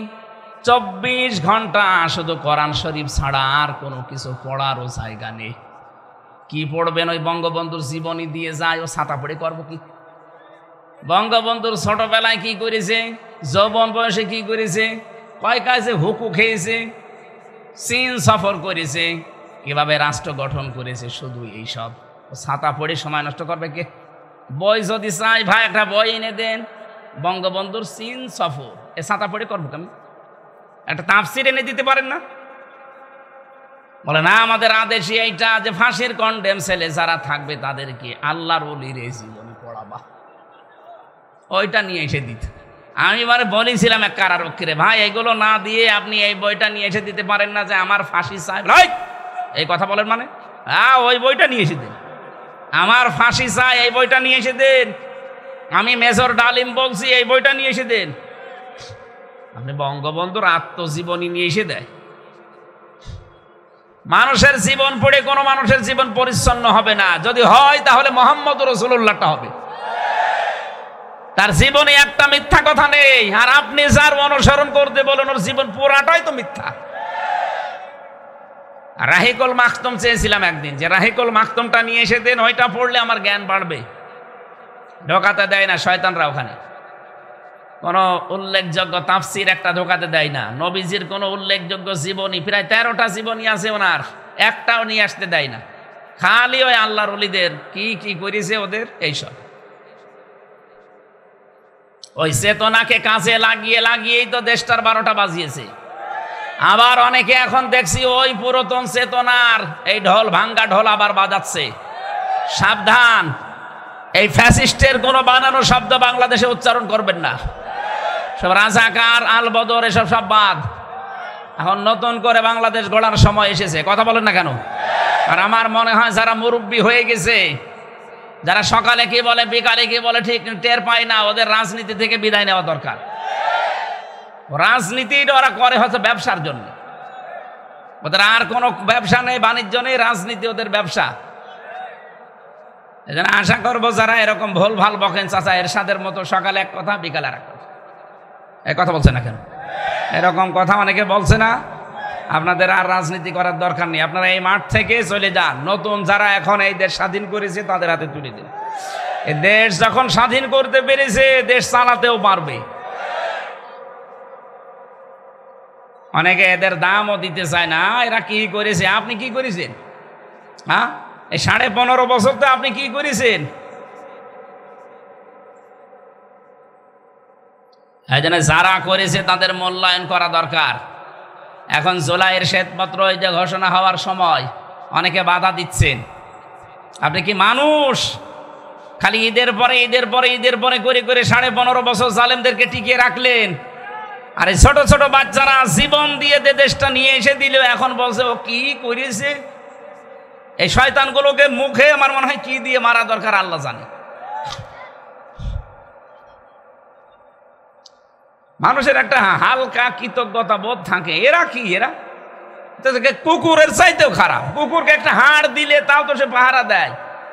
24 ঘন্টা শুধু কোরআন শরীফ ছাড়া আর কোনো কিছু পড়ারও জায়গা নেই। কি পড়বেন? ওই বঙ্গবন্ধুর জীবনী দিয়ে যায়, ও ছাতা পড়ে করবো কি? বঙ্গবন্ধুর ছোটবেলায় কি করেছে, যৌবন বয়সে কি করেছে, কয় কাজে হুকু খেয়েছে, চীন সফর করেছে, কিভাবে রাষ্ট্র গঠন করেছে, শুধু এইসব। ছাতা পড়ে সময় নষ্ট করবে কে? বই যদি চাই ভাই একটা বই এনে দেন, বঙ্গবন্ধুর চীন সফর, এ ছাতা পড়ে করবো কেন? একটা তাফসির এনে দিতে পারেন না? বলে না, আমাদের আদেশই এইটা যে ফাঁসির কন্ডেম ছেলে যারা থাকবে তাদেরকে আল্লাহর ওলির এই জীবনে পড়াবা। ওইটা নিয়ে এসে দিত। আমি এবারে বলেছিলাম এক কারারক্ষীরে, ভাই এগুলো না দিয়ে আপনি এই বইটা নিয়ে এসে দিতে পারেন না যে আমার ফাঁসি চাই? এই কথা বলেন মানে? হ্যাঁ, ওই বইটা নিয়ে এসে দেন, আমার ফাঁসি চাই, এই বইটা নিয়ে এসে দেন। আমি মেজর ডালিম বলছি, এই বইটা নিয়ে এসে দেন। আপনি বঙ্গবন্ধুর আত্মজীবনী নিয়ে এসে দেয়। মানুষের জীবন পড়ে কোনো মানুষের জীবন পরিচ্ছন্ন হবে না। যদি হয় তাহলে মুহাম্মদ রাসূলুল্লাহটা হবে। তার জীবনে একটা মিথ্যা কথা নেই। আর আপনি যার অনুসরণ করতে বলেন ওর জীবন পুরাটাই তো মিথ্যা। রাহিকুল মাখতুম চেয়েছিলাম একদিন, যে রাহিকুল মাখতুমটা নিয়ে এসে দেন, ওইটা পড়লে আমার জ্ঞান বাড়বে। ঢোকাতে দেয় না শয়তানরা। ওখানে কোনো উল্লেখযোগ্য তাফসির একটা ঢোকাতে দেয় না। নবীজির কোনো উল্লেখযোগ্য জীবনী, প্রায় 13টা জীবনী আছে ওনার, একটাও নিয়ে আসতে দেয় না। খালি ওই আল্লাহর ওলিদের কি কি করেছে ওদের এইসব। ওই চেতনাকে কাজে লাগিয়ে লাগিয়েই তো দেশটার 12টা বাজিয়েছে। আবার অনেকে এখন দেখছি ওই পুরাতন চেতনার এই ঢোল, ভাঙ্গা ঢোল আবার বাজাচ্ছে। সাবধান, এই ফ্যাসিস্টের কোনো বানানো শব্দ বাংলাদেশে উচ্চারণ করবেন না। সব রাজাকার, আল বদর, এসব সব বাদ। এখন নতুন করে বাংলাদেশ গড়ার সময় এসেছে। কথা বলেন না কেন? আর আমার মনে হয় যারা মুরব্বী হয়ে গেছে, যারা সকালে কি বলে বিকালে কি বলে ঠিক টের পায় না, ওদের রাজনীতি থেকে বিদায় নেওয়া দরকার। রাজনীতি ওরা করে হচ্ছে ব্যবসার জন্য। ওদের আর কোনো ব্যবসা নেই, বাণিজ্য নেই, রাজনীতি ওদের ব্যবসা। এই জন্য আশা করবো যারা এরকম ভুল ভাল বকেন, চাচা এরশাদের মতো সকালে এক কথা বিকালে আর এক কথা, এই কথা বলছে না কেন? এরকম কথা অনেকে বলছে না। আপনাদের আর রাজনীতি করার দরকার নেই। আপনারা এই মাঠ থেকে চলে যান। নতুন যারা এখন এই দেশ স্বাধীন করেছে তাদের হাতে তুলে দিন। এই দেশ যখন স্বাধীন করতে পেরেছে, দেশ চালাতেও পারবে। অনেকে এদের দামও দিতে চায় না। এরা কি করেছে, আপনি কি করেছেন? হ্যাঁ, এই 15.5 বছর তো আপনি কি করেছেন? এই জন্য যারা করেছে তাদের মূল্যায়ন করা দরকার। এখন জুলাইয়ের শ্বেতপত্র এই যে ঘোষণা হওয়ার সময় অনেকে বাধা দিচ্ছেন। আপনি কি মানুষ? খালি ঈদের পরে ঈদের পরে ঈদের পরে করে করে 15.5 বছর জালেমদেরকে টিকিয়ে রাখলেন। আর এই ছোট ছোট বাচ্চারা জীবন দিয়ে দেশটা নিয়ে এসে দিল, এখন বলছে ও কি করেছে। এই শয়তানগুলোকে মুখে আমার মনে হয় কি দিয়ে মারা দরকার আল্লাহ জানে। মানুষের একটা হালকা কৃতজ্ঞতা বোধ থাকে। এরা কি, এরা কুকুরের চাইতেও খারাপ। কুকুরকে একটা হাড় দিলে তাও তো সে পাহারা দেয়।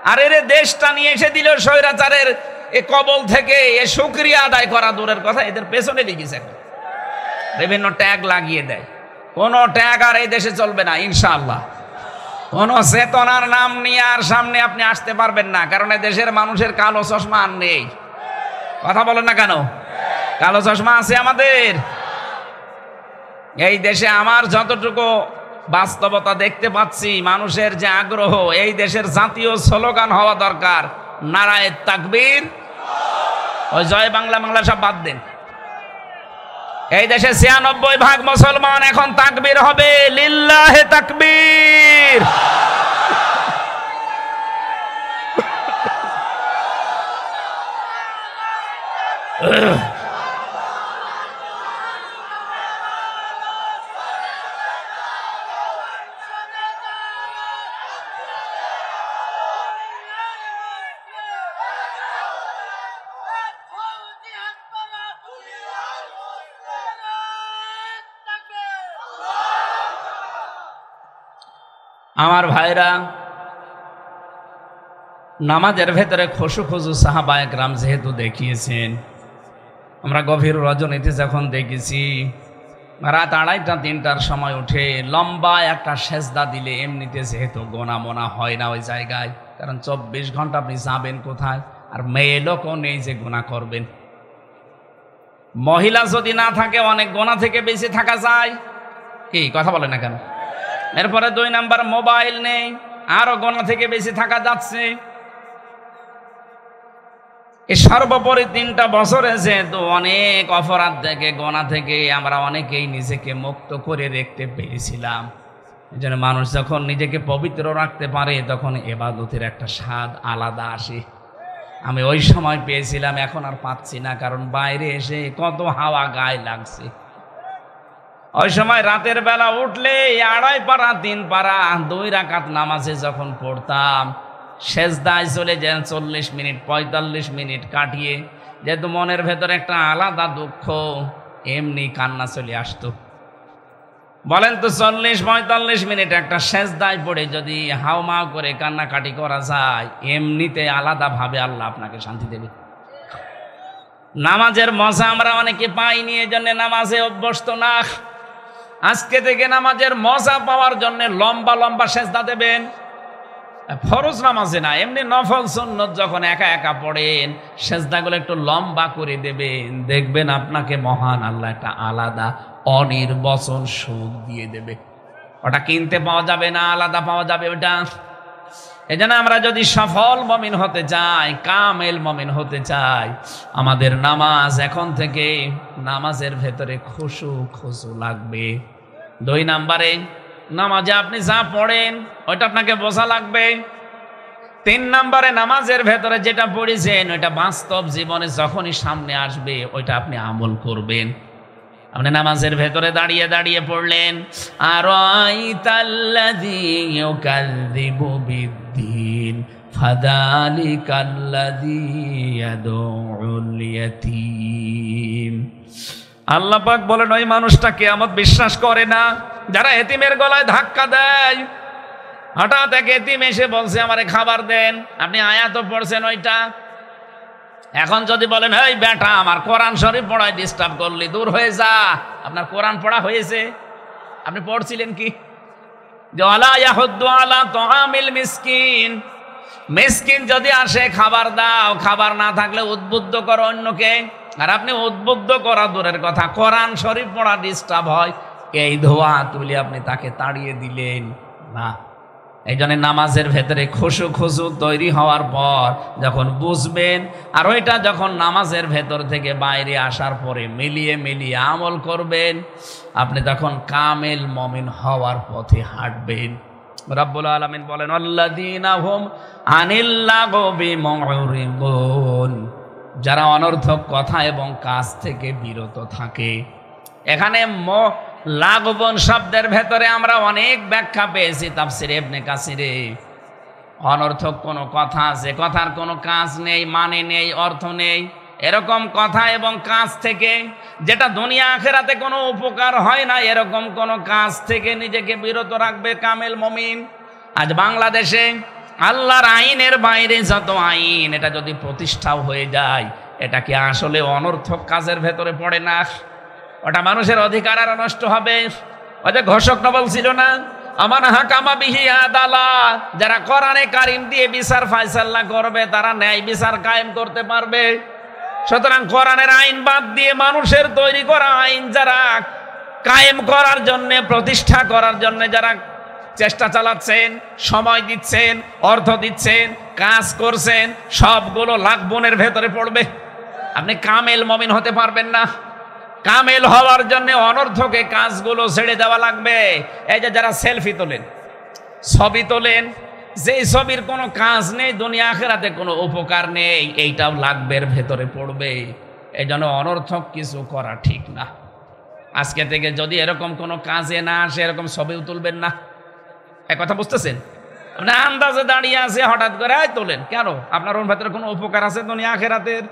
আর এর দেশটা নিয়ে এসে দিল স্বৈরাচারের এ কবল থেকে এ শুকরিয়া আদায় করা দূরের কথা, এদের পেছনে লেগেছে এখন বিভিন্ন ট্যাগ লাগিয়ে দেয়। কোনো ট্যাগ আর এই দেশে চলবে না ইনশাআল্লাহ। কোনো চেতনার নাম নিয়ে আর সামনে আপনি আসতে পারবেন না, কারণ এই দেশের মানুষের কালো চশমা আর নেই। কথা বলেন না কেন? কালো চশমা আছে আমাদের এই দেশে। আমার যতটুকু বাস্তবতা দেখতে পাচ্ছি, মানুষের যে আগ্রহ, এই দেশের জাতীয় স্লোগান হওয়া দরকার নারায়ে তাকবীর। ওই জয় বাংলা বাংলা সব বাদ দেন। এই দেশে ৯৬% মুসলমান, এখন তাকবীর হবে, লিল্লাহে তাকবীর। আমার ভাইরা, নামাজের ভেতরে খুশু খুশু সাহাবায়ে কেরাম যেহেতু দেখিয়েছেন, আমরা গভীর রজনীতে যখন দেখেছি রাত ২:৩০-৩টার সময় উঠে লম্বা একটা সেজদা দিলে এমনিতে যেহেতু গোনা মোনা হয় না ওই জায়গায়, কারণ ২৪ ঘন্টা আপনি যাবেন কোথায়, আর মেয়ে লোকও নেই যে গোনা করবেন। মহিলা যদি না থাকে অনেক গোনা থেকে বেঁচে থাকা যায়। কি কথা বলে না কেন? এরপরে ২ নাম্বার, মোবাইল নেই, আরো গোনা থেকে বেঁচে থাকা যাচ্ছে। এই সর্বোপরি ৩টা বছরে যেহেতু অনেক অপরাধ থেকে, গোনা থেকে আমরা অনেকেই নিজেকে মুক্ত করে রাখতে পেরেছিলাম। এই জন্য মানুষ যখন নিজেকে পবিত্র রাখতে পারে তখন ইবাদতের একটা স্বাদ আলাদা আসে। আমি ওই সময় পেয়েছিলাম, এখন আর পাচ্ছি না, কারণ বাইরে এসে কত হাওয়া গায়ে লাগছে। ওই সময় রাতের বেলা উঠলে ২.৫ পারা ৩ পারা ২ রাকাত নামাজে যখন পড়তাম, সেজদায় চলে যান ৪০ মিনিট ৪৫ মিনিট কাটিয়ে, যেহেতু মনের ভেতরে একটা আলাদা দুঃখ, এমনি কান্না চলে আসতো। বলেন তো ৪০-৪৫ মিনিট একটা সেজদায় পড়ে যদি হাওমাও করে কান্নাকাটি করা যায়, এমনিতে আলাদাভাবে আল্লাহ আপনাকে শান্তি দেবে। নামাজের মজা আমরা অনেকে পাইনি, এই জন্য নামাজে অভ্যস্ত না। আজকে থেকে নামাজের মজা পাওয়ার জন্য লম্বা লম্বা সেজদা দেবেন। ফরজ নামাজে না, এমনি নফল সুন্নত যখন একা একা পড়েন, সেজদাগুলো একটু লম্বা করে দেবেন, দেখবেন আপনাকে মহান আল্লাহ একটা আলাদা অনির্বচন সুখ দিয়ে দেবে। ওটা কিনতে পাওয়া যাবে না, আলাদা পাওয়া যাবে ওটা। এই জন্য আমরা যদি সফল মুমিন হতে চাই, কামেল মুমিন হতে চাই, আমাদের নামাজ এখন থেকে নামাজের ভেতরে খুশু খুশু লাগবে। ২ নাম্বারে, নামাজে আপনি যা পড়েন ওইটা আপনাকে বোঝা লাগবে। ৩ নাম্বারে, নামাজের ভেতরে যেটা পড়েছেন ওইটা বাস্তব জীবনে যখনই সামনে আসবে ওইটা আপনি আমল করবেন। আপনি নামাজের ভেতরে দাঁড়িয়ে দাঁড়িয়ে পড়লেন, আরাইতাল্লাযী ইউকাযযিবু বিদ্দীন ফাযালিকাল্লাযী ইয়াদউল ইয়াতীম। আল্লাহ পাক বলেন, ওই মানুষটা কিয়ামত বিশ্বাস করে না যারা এতিমের গলায় ধাক্কা দেয়। হঠাৎ এক এতিম এসে বলছে আমারে খাবার দেন, আপনি আয়াতও পড়ছেন ওইটা। এখন যদি বলেন, এই বেটা আমার কোরআন শরীফ পড়ায় ডিস্টার্ব করলি, দূর হয়ে যা, আপনার কোরআন পড়া হয়েছে? আপনি পড়ছিলেন কি যে ওয়ালা ইয়াহুদ্দু আলা তুআমিল মিসকিন, মিসকিন যদি আসে খাবার দাও, খাবার না থাকলে উদ্বুদ্ধ করো অন্যকে। আর আপনি উদ্বুদ্ধ করা দূরের কথা, কোরআন শরীফ পড়া ডিস্টার্ব হয়, এই ধোয়া তুলে আপনি তাকে তাড়িয়ে দিলেন না। এই জন্য নামাজের ভেতরে খুশু খুশু তৈরি হওয়ার পর যখন বুঝবেন, আর ওইটা যখন নামাজের ভেতর থেকে বাইরে আসার পরে মিলিয়ে মিলিয়ে আমল করবেন, আপনি তখন কামেল মুমিন হওয়ার পথে হাঁটবেন। রব্বুল আলামিন বলেন, আল্লাযীনা হুম আনিল লাগবি মুরিদুন, যারা অনর্থক কথা এবং কাজ থেকে বিরত থাকে। এখানে লাগবন শব্দের ভেতরে আমরা অনেক ব্যাখ্যা পেয়েছি তাফসিরে ইবনে কাসিরে। অনর্থক কোনো কথা, যে কথার কোনো কাজ নেই, মানে নেই, অর্থ নেই, এরকম কথা এবং কাজ থেকে, যেটা দুনিয়া আখিরাতে কোনো উপকার হয় না, এরকম কোনো কাজ থেকে নিজেকে বিরত রাখবে কামেল মুমিন। আজ বাংলাদেশে আল্লাহর আইনের বাইরে যত আইন, এটা যদি প্রতিষ্ঠাও হয়ে যায়, এটা কি আসলে অনর্থক কাজের ভেতরে পড়ে না? ওটা মানুষের অধিকার আর নষ্ট হবে। ওই যে ঘোষকটা বলছিল না, আমান হাকামা বিহি আদালা, যারা কোরআনে কারিম দিয়ে বিচার ফায়সালা করবে তারা ন্যায় বিচার কায়েম করতে পারবে। সুতরাং কোরআনের আইন বাদ দিয়ে মানুষের তৈরি করা আইন যারা কায়েম করার জন্য, প্রতিষ্ঠা করার জন্য যারা চেষ্টা চালাচ্ছেন, সময় দিচ্ছেন, অর্থ দিচ্ছেন, কাজ করছেন, সবগুলো লাকবনের ভেতরে পড়বে। আপনি কামেল মুমিন হতে পারবেন না। কামেল হওয়ার জন্য অনর্থকে কাজগুলো ছেড়ে দেওয়া লাগবে। এই যে যারা সেলফি তোলেন, ছবি তোলেন, যে ছবির কোনো কাজ নেই, দুনিয়া আখিরাতে কোনো উপকার নেই, এইটাও লাগবের ভেতরে পড়বে। এই জন্য অনর্থক কিছু করা ঠিক না। আজকে থেকে যদি এরকম কোনো কাজে না আসে, এরকম ছবিও তুলবেন না। এক কথা বুঝতেছেন? আপনি আন্দাজে দাঁড়িয়ে আছে, হঠাৎ করে তোলেন কেন? আপনার ওর ভেতরে কোনো উপকার আছে দুনিয়া আখিরাতের?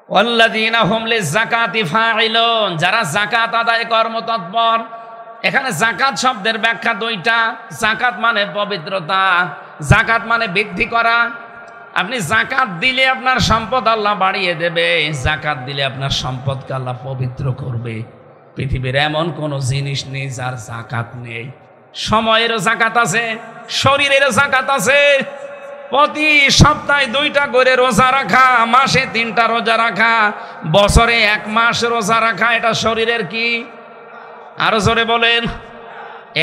ওয়াল্লাযীনা হুম লিযাকাতি ফাঈলুন, যারা যাকাত আদায় কর্মতৎপর। এখানে যাকাত শব্দের ব্যাখ্যা দুইটা। যাকাত মানে পবিত্রতা, যাকাত মানে বৃদ্ধি করা। আপনি যাকাত দিলে আপনার সম্পদ আল্লাহ বাড়িয়ে দেবে, যাকাত দিলে আপনার সম্পদকে আল্লাহ পবিত্র করবে। পৃথিবীর এমন কোনো জিনিস নেই যার যাকাত নেই। সময়েরও যাকাত আছে, শরীরেরও যাকাত আছে। প্রতি সপ্তাহে 2টা করে রোজা রাখা, মাসে 3টা রোজা রাখা, বছরে 1 মাস রোজা রাখা, এটা শরীরের কি? আরো জোরে বলেন।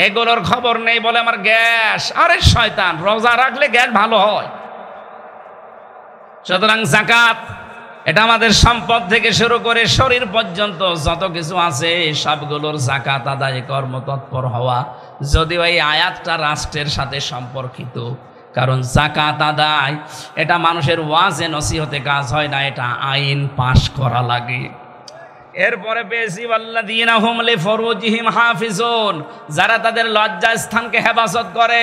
এগুলোর খবর নেই, বলে আমার গ্যাস। আরে শয়তান, রোজা রাখলে গ্যাস ভালো হয়। সুতরাং যাকাত এটা আমাদের সম্পদ থেকে শুরু করে শরীর পর্যন্ত যত কিছু আছে সবগুলোর যাকাত আদায় কর্মতৎপর হওয়া। যদিও এই আয়াতটা রাষ্ট্রের সাথে সম্পর্কিত, কারণ যাকাত আদায় এটা মানুষের ওয়াজে নসিহতে কাজ হয় না, এটা আইন পাশ করা লাগে। এরপরে পেয়েছি ওয়াল্লাযীনা হুম লিফুরুজিহিম হাফিজুন, যারা তাদের লজ্জাস্থানকে হেফাজত করে।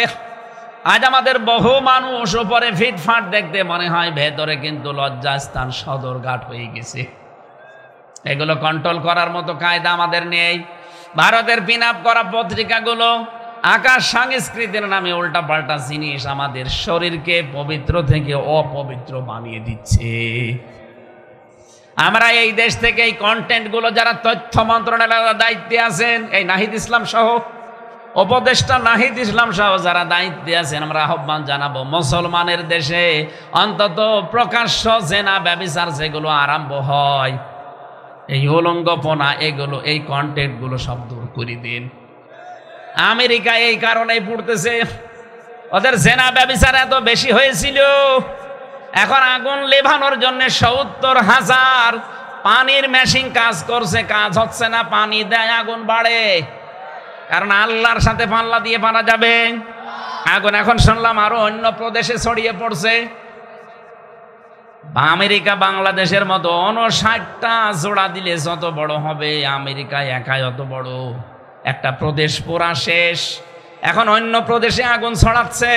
আজ আমাদের বহু মানুষ উপরে ফিটফাট দেখতে মনে হয়, ভেতরে কিন্তু লজ্জাস্থান সদরঘাট হয়ে গেছে। এগুলো কন্ট্রোল করার মতো কায়দা আমাদের নেই। ভারতের পিন আপ করা পত্রিকাগুলো আকাশ সংস্কৃতির নামে উল্টা পাল্টা জিনিস আমাদের শরীরকে পবিত্র থেকে অপবিত্র বানিয়ে দিচ্ছে। আমরা এই দেশ থেকে এই কন্টেন্টগুলো, যারা তথ্য মন্ত্রণালয়ের দায়িত্বে আছেন, এই নাহিদ ইসলাম সহ, উপদেষ্টা নাহিদ ইসলাম সহ যারা দায়িত্বে আছেন, আমরা আহ্বান জানাবো মুসলমানের দেশে অন্তত প্রকাশ্য জেনা ব্যভিচার যেগুলো আরম্ভ হয়, এই উলঙ্গপনা, এগুলো, এই কন্টেন্টগুলো সব দূর করে দিন। আমেরিকা এই কারণেই পড়তেছে, ওদের জেনা ব্যভিচার এত বেশি হয়েছিল, এখন আগুন লেভানোর জন্য ৭০,০০০ পানির মেশিন কাজ করছে, কাজ হচ্ছে না, পানি দেয় আগুন বাড়ে। কারণ আল্লাহর সাথে পাল্লা দিয়ে পারা যাবে আগুন। এখন শুনলাম আরো অন্য প্রদেশে ছড়িয়ে পড়ছে। আমেরিকা বাংলাদেশের মতো ৫৯টা জোড়া দিলে যত বড় হবে, আমেরিকা একাই অত বড়। একটা প্রদেশ পুরা শেষ, এখন অন্য প্রদেশে আগুন ছড়াচ্ছে।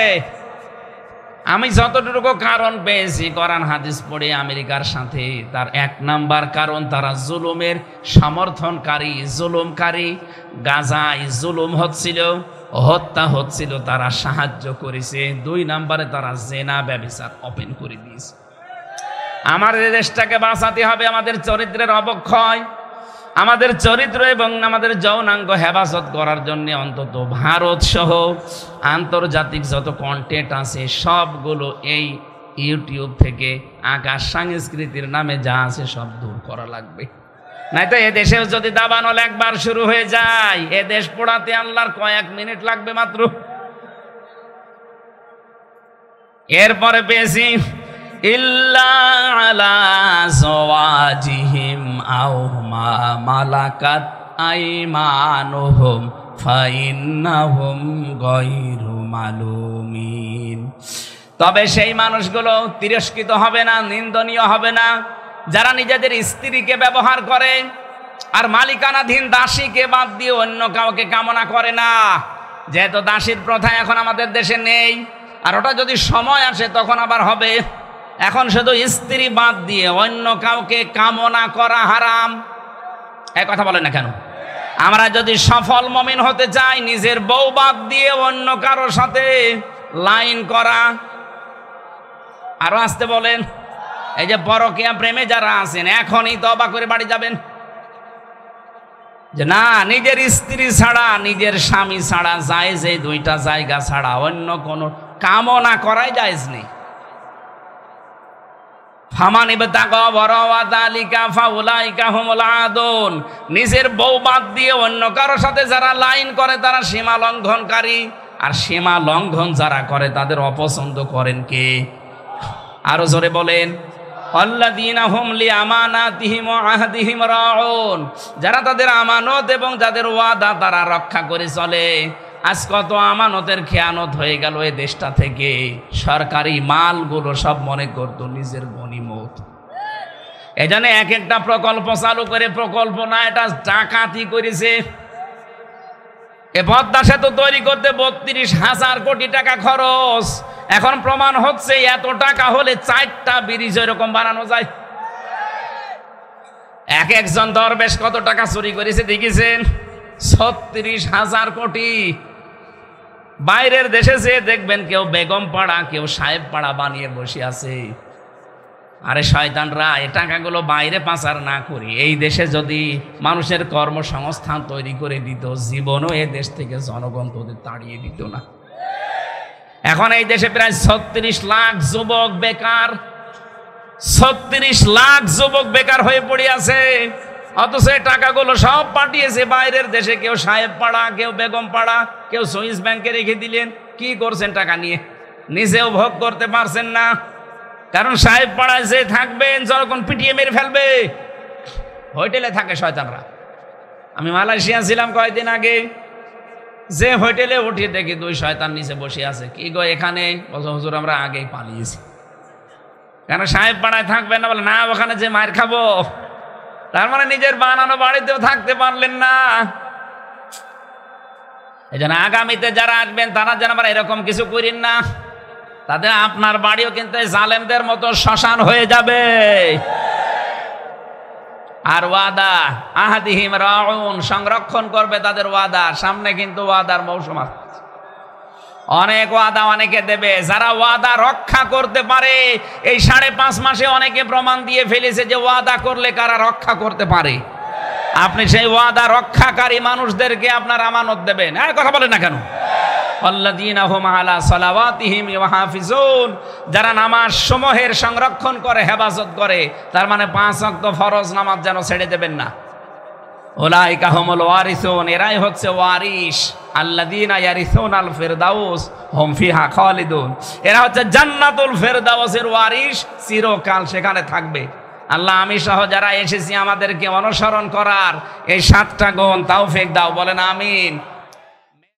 আমি যতটুকু কারণ পেয়েছি কোরআন হাদিস পড়ে আমেরিকার সাথে, তার 1 নাম্বার কারণ তারা জুলুমের সমর্থনকারী, জুলুমকারী। গাজায় জুলুম হচ্ছিল, হত্যা হচ্ছিল, তারা সাহায্য করেছে। 2 নাম্বারে তারা জেনা ব্যভিচার ওপেন করে দিয়েছে। আমাদের দেশটাকে বাঁচাতে হবে, আমাদের চরিত্রের অবক্ষয়, আমাদের চরিত্র এবং আমাদের যৌনাঙ্গ হেফাজত করার জন্য অন্তত ভারত সহ আন্তর্জাতিক যত কন্টেন্ট আছে সবগুলো এই ইউটিউব থেকে আকাশ সংস্কৃতির নামে যা আছে সব দূর করা লাগবে। নয়তো এ দেশেও যদি দাবানল একবার শুরু হয়ে যায়, এ দেশ পোড়াতে আল্লাহর কয়েক মিনিট লাগবে মাত্র। এরপরে পেয়েছি ইল্লা আলা যাওয়াজিহিম আও মা মালাকাত আইমানুহুম ফাইন্নাহুম গায়রু মালুমিন। তবে সেই মানুষগুলো তিরস্কৃত হবে না, নিন্দনীয় হবে না, যারা নিজেদের স্ত্রীকে ব্যবহার করে আর মালিকানাধীন দাসীকে বাদ দিয়ে অন্য কাউকে কামনা করে না। যেহেতু দাসীর প্রথা এখন আমাদের দেশে নেই, আর ওটা যদি সময় আসে তখন আবার হবে। এখন শুধু স্ত্রী বাদ দিয়ে অন্য কাউকে কামনা করা হারাম। এই কথা বলে না কেন? আমরা যদি সফল মুমিন হতে চাই, নিজের বউ বাদ দিয়ে অন্য কারোর সাথে লাইন করা, আরো আসতে বলেন, এই যে পরকীয়া প্রেমে যারা আছেন এখনই তওবা করে বাড়ি যাবেন, যে না নিজের স্ত্রী ছাড়া নিজের স্বামী ছাড়া জায়েজ এই দুইটা জায়গা ছাড়া অন্য কোনো কামনা করাই জায়েজ নেই। ফামান ইবতাগা ওয়ারা যালিকা ফাউলাইকা হুমুল আদুন, নিজের বউ বাদ দিয়ে অন্য কারোর সাথে যারা লাইন করে তারা সীমা লঙ্ঘনকারী, আর সীমা লঙ্ঘন যারা করে তাদের অপছন্দ করেন কে? আরো জোরে বলেন, আল্লাযীনা হুম লিআমানাতিহিম ওয়া আহদিহিম রাউন, যারা তাদের আমানত এবং যাদের ওয়াদা তারা রক্ষা করে চলে। আজ কত আমানতের খেয়ানত হয়ে গেল এই দেশটা থেকে, সরকারি মালগুলো সব মনে করত নিজের গনিমত। এজন্য এক একটা প্রকল্প চালু করে, প্রকল্প না এটা ডাকাতি করেছে। এ পদ্মা সেতু তৈরি করতে ৩২,০০০ কোটি টাকা খরচ। এখন প্রমাণ হচ্ছে এত টাকা হলে 4টা ব্রিজ এরকম বানানো যায়। এক একজন দরবেশ কত টাকা চুরি করেছে দেখেছেন? ৩৬,০০০ কোটি। বাইরের দেশে যে দেখবেন কেউ বেগম পাড়া, কেউ সাহেব পাড়া বানিয়ে বসে আছে। আরে শয়তানরা, এই টাকাগুলো বাইরে পাচার না করি এই দেশে যদি মানুষের কর্মসংস্থান তৈরি করে দিত, জীবনও এই দেশ থেকে জনগণ তোদের তাড়িয়ে দিত না। এখন এই দেশে প্রায় ৩৬ লাখ যুবক বেকার, ৩৬ লাখ যুবক বেকার হয়ে পড়ে আছে। অথচ এই টাকাগুলো সব পাঠিয়েছে বাইরের দেশে, কেউ সাহেব পাড়া, কেউ বেগম পাড়া, কেউ সুইস ব্যাংকে রেখে দিলেন। কি করছেন টাকা নিয়ে? নিজেও ভোগ করতে পারছেন না, কারণ সাহেব পাড়ায় যে থাকবেন যখন পিটিয়ে মেরে ফেলবে। হোটেলে থাকে শয়তানরা। আমি মালয়েশিয়া ছিলাম কয়েকদিন আগে, যে হোটেলে উঠে দেখি 2 শয়তান নিচে বসে আছে। কি গো এখানে? বলছে হুজুর আমরা আগেই পালিয়েছি। কেন সাহেব পাড়ায় থাকবেন না? বলে না ওখানে যে মার খাবো। তার মানে নিজের বানানো বাড়িতেও থাকতে পারলেন না। এই জন্য আগামীতে যারা আসবেন তারা যেন আমরা এরকম কিছু করেন না, তাদের আপনার বাড়িও কিন্তু জালেমদের মতো শ্মশান হয়ে যাবে। আর ওয়াদা আহাদিহিম রাউন, সংরক্ষণ করবে তাদের ওয়াদা। সামনে কিন্তু ওয়াদার মৌসুম আছে, অনেক ওয়াদা অনেকে দেবে। যারা ওয়াদা রক্ষা করতে পারে, এই 5.5 মাসে অনেকে প্রমাণ দিয়ে ফেলেছে যে ওয়াদা করলে কারা রক্ষা করতে পারে। আপনি সেই ওয়াদা রক্ষাকারী মানুষদেরকে আপনার আমানত দেবেন। কথা বলেন না কেন? আল্লাযীনা হুম আলা সালাওয়াতিহিম ইউহাফিজুন, যারা নামাজ সমূহের সংরক্ষণ করে, হেফাজত করে। তার মানে 5 ওয়াক্ত ফরজ নামাজ যেন ছেড়ে দেবেন না। উলাইকা হুমুল ওয়ারিসুন, এরাই হচ্ছে ওয়ারিস। আল্লাযীনা ইয়ারিসুনাল ফিরদাউস হুম ফিহা খালিদুন, এরা হচ্ছে জান্নাতুল ফিরদাউসের ওয়ারিস, চিরকাল সেখানে থাকবে। আল্লাহ আমি সহ যারা এসেছি আমাদেরকে অনুসরণ করার এই 7টা গুণ তৌফিক দাও, বলেন আমিন।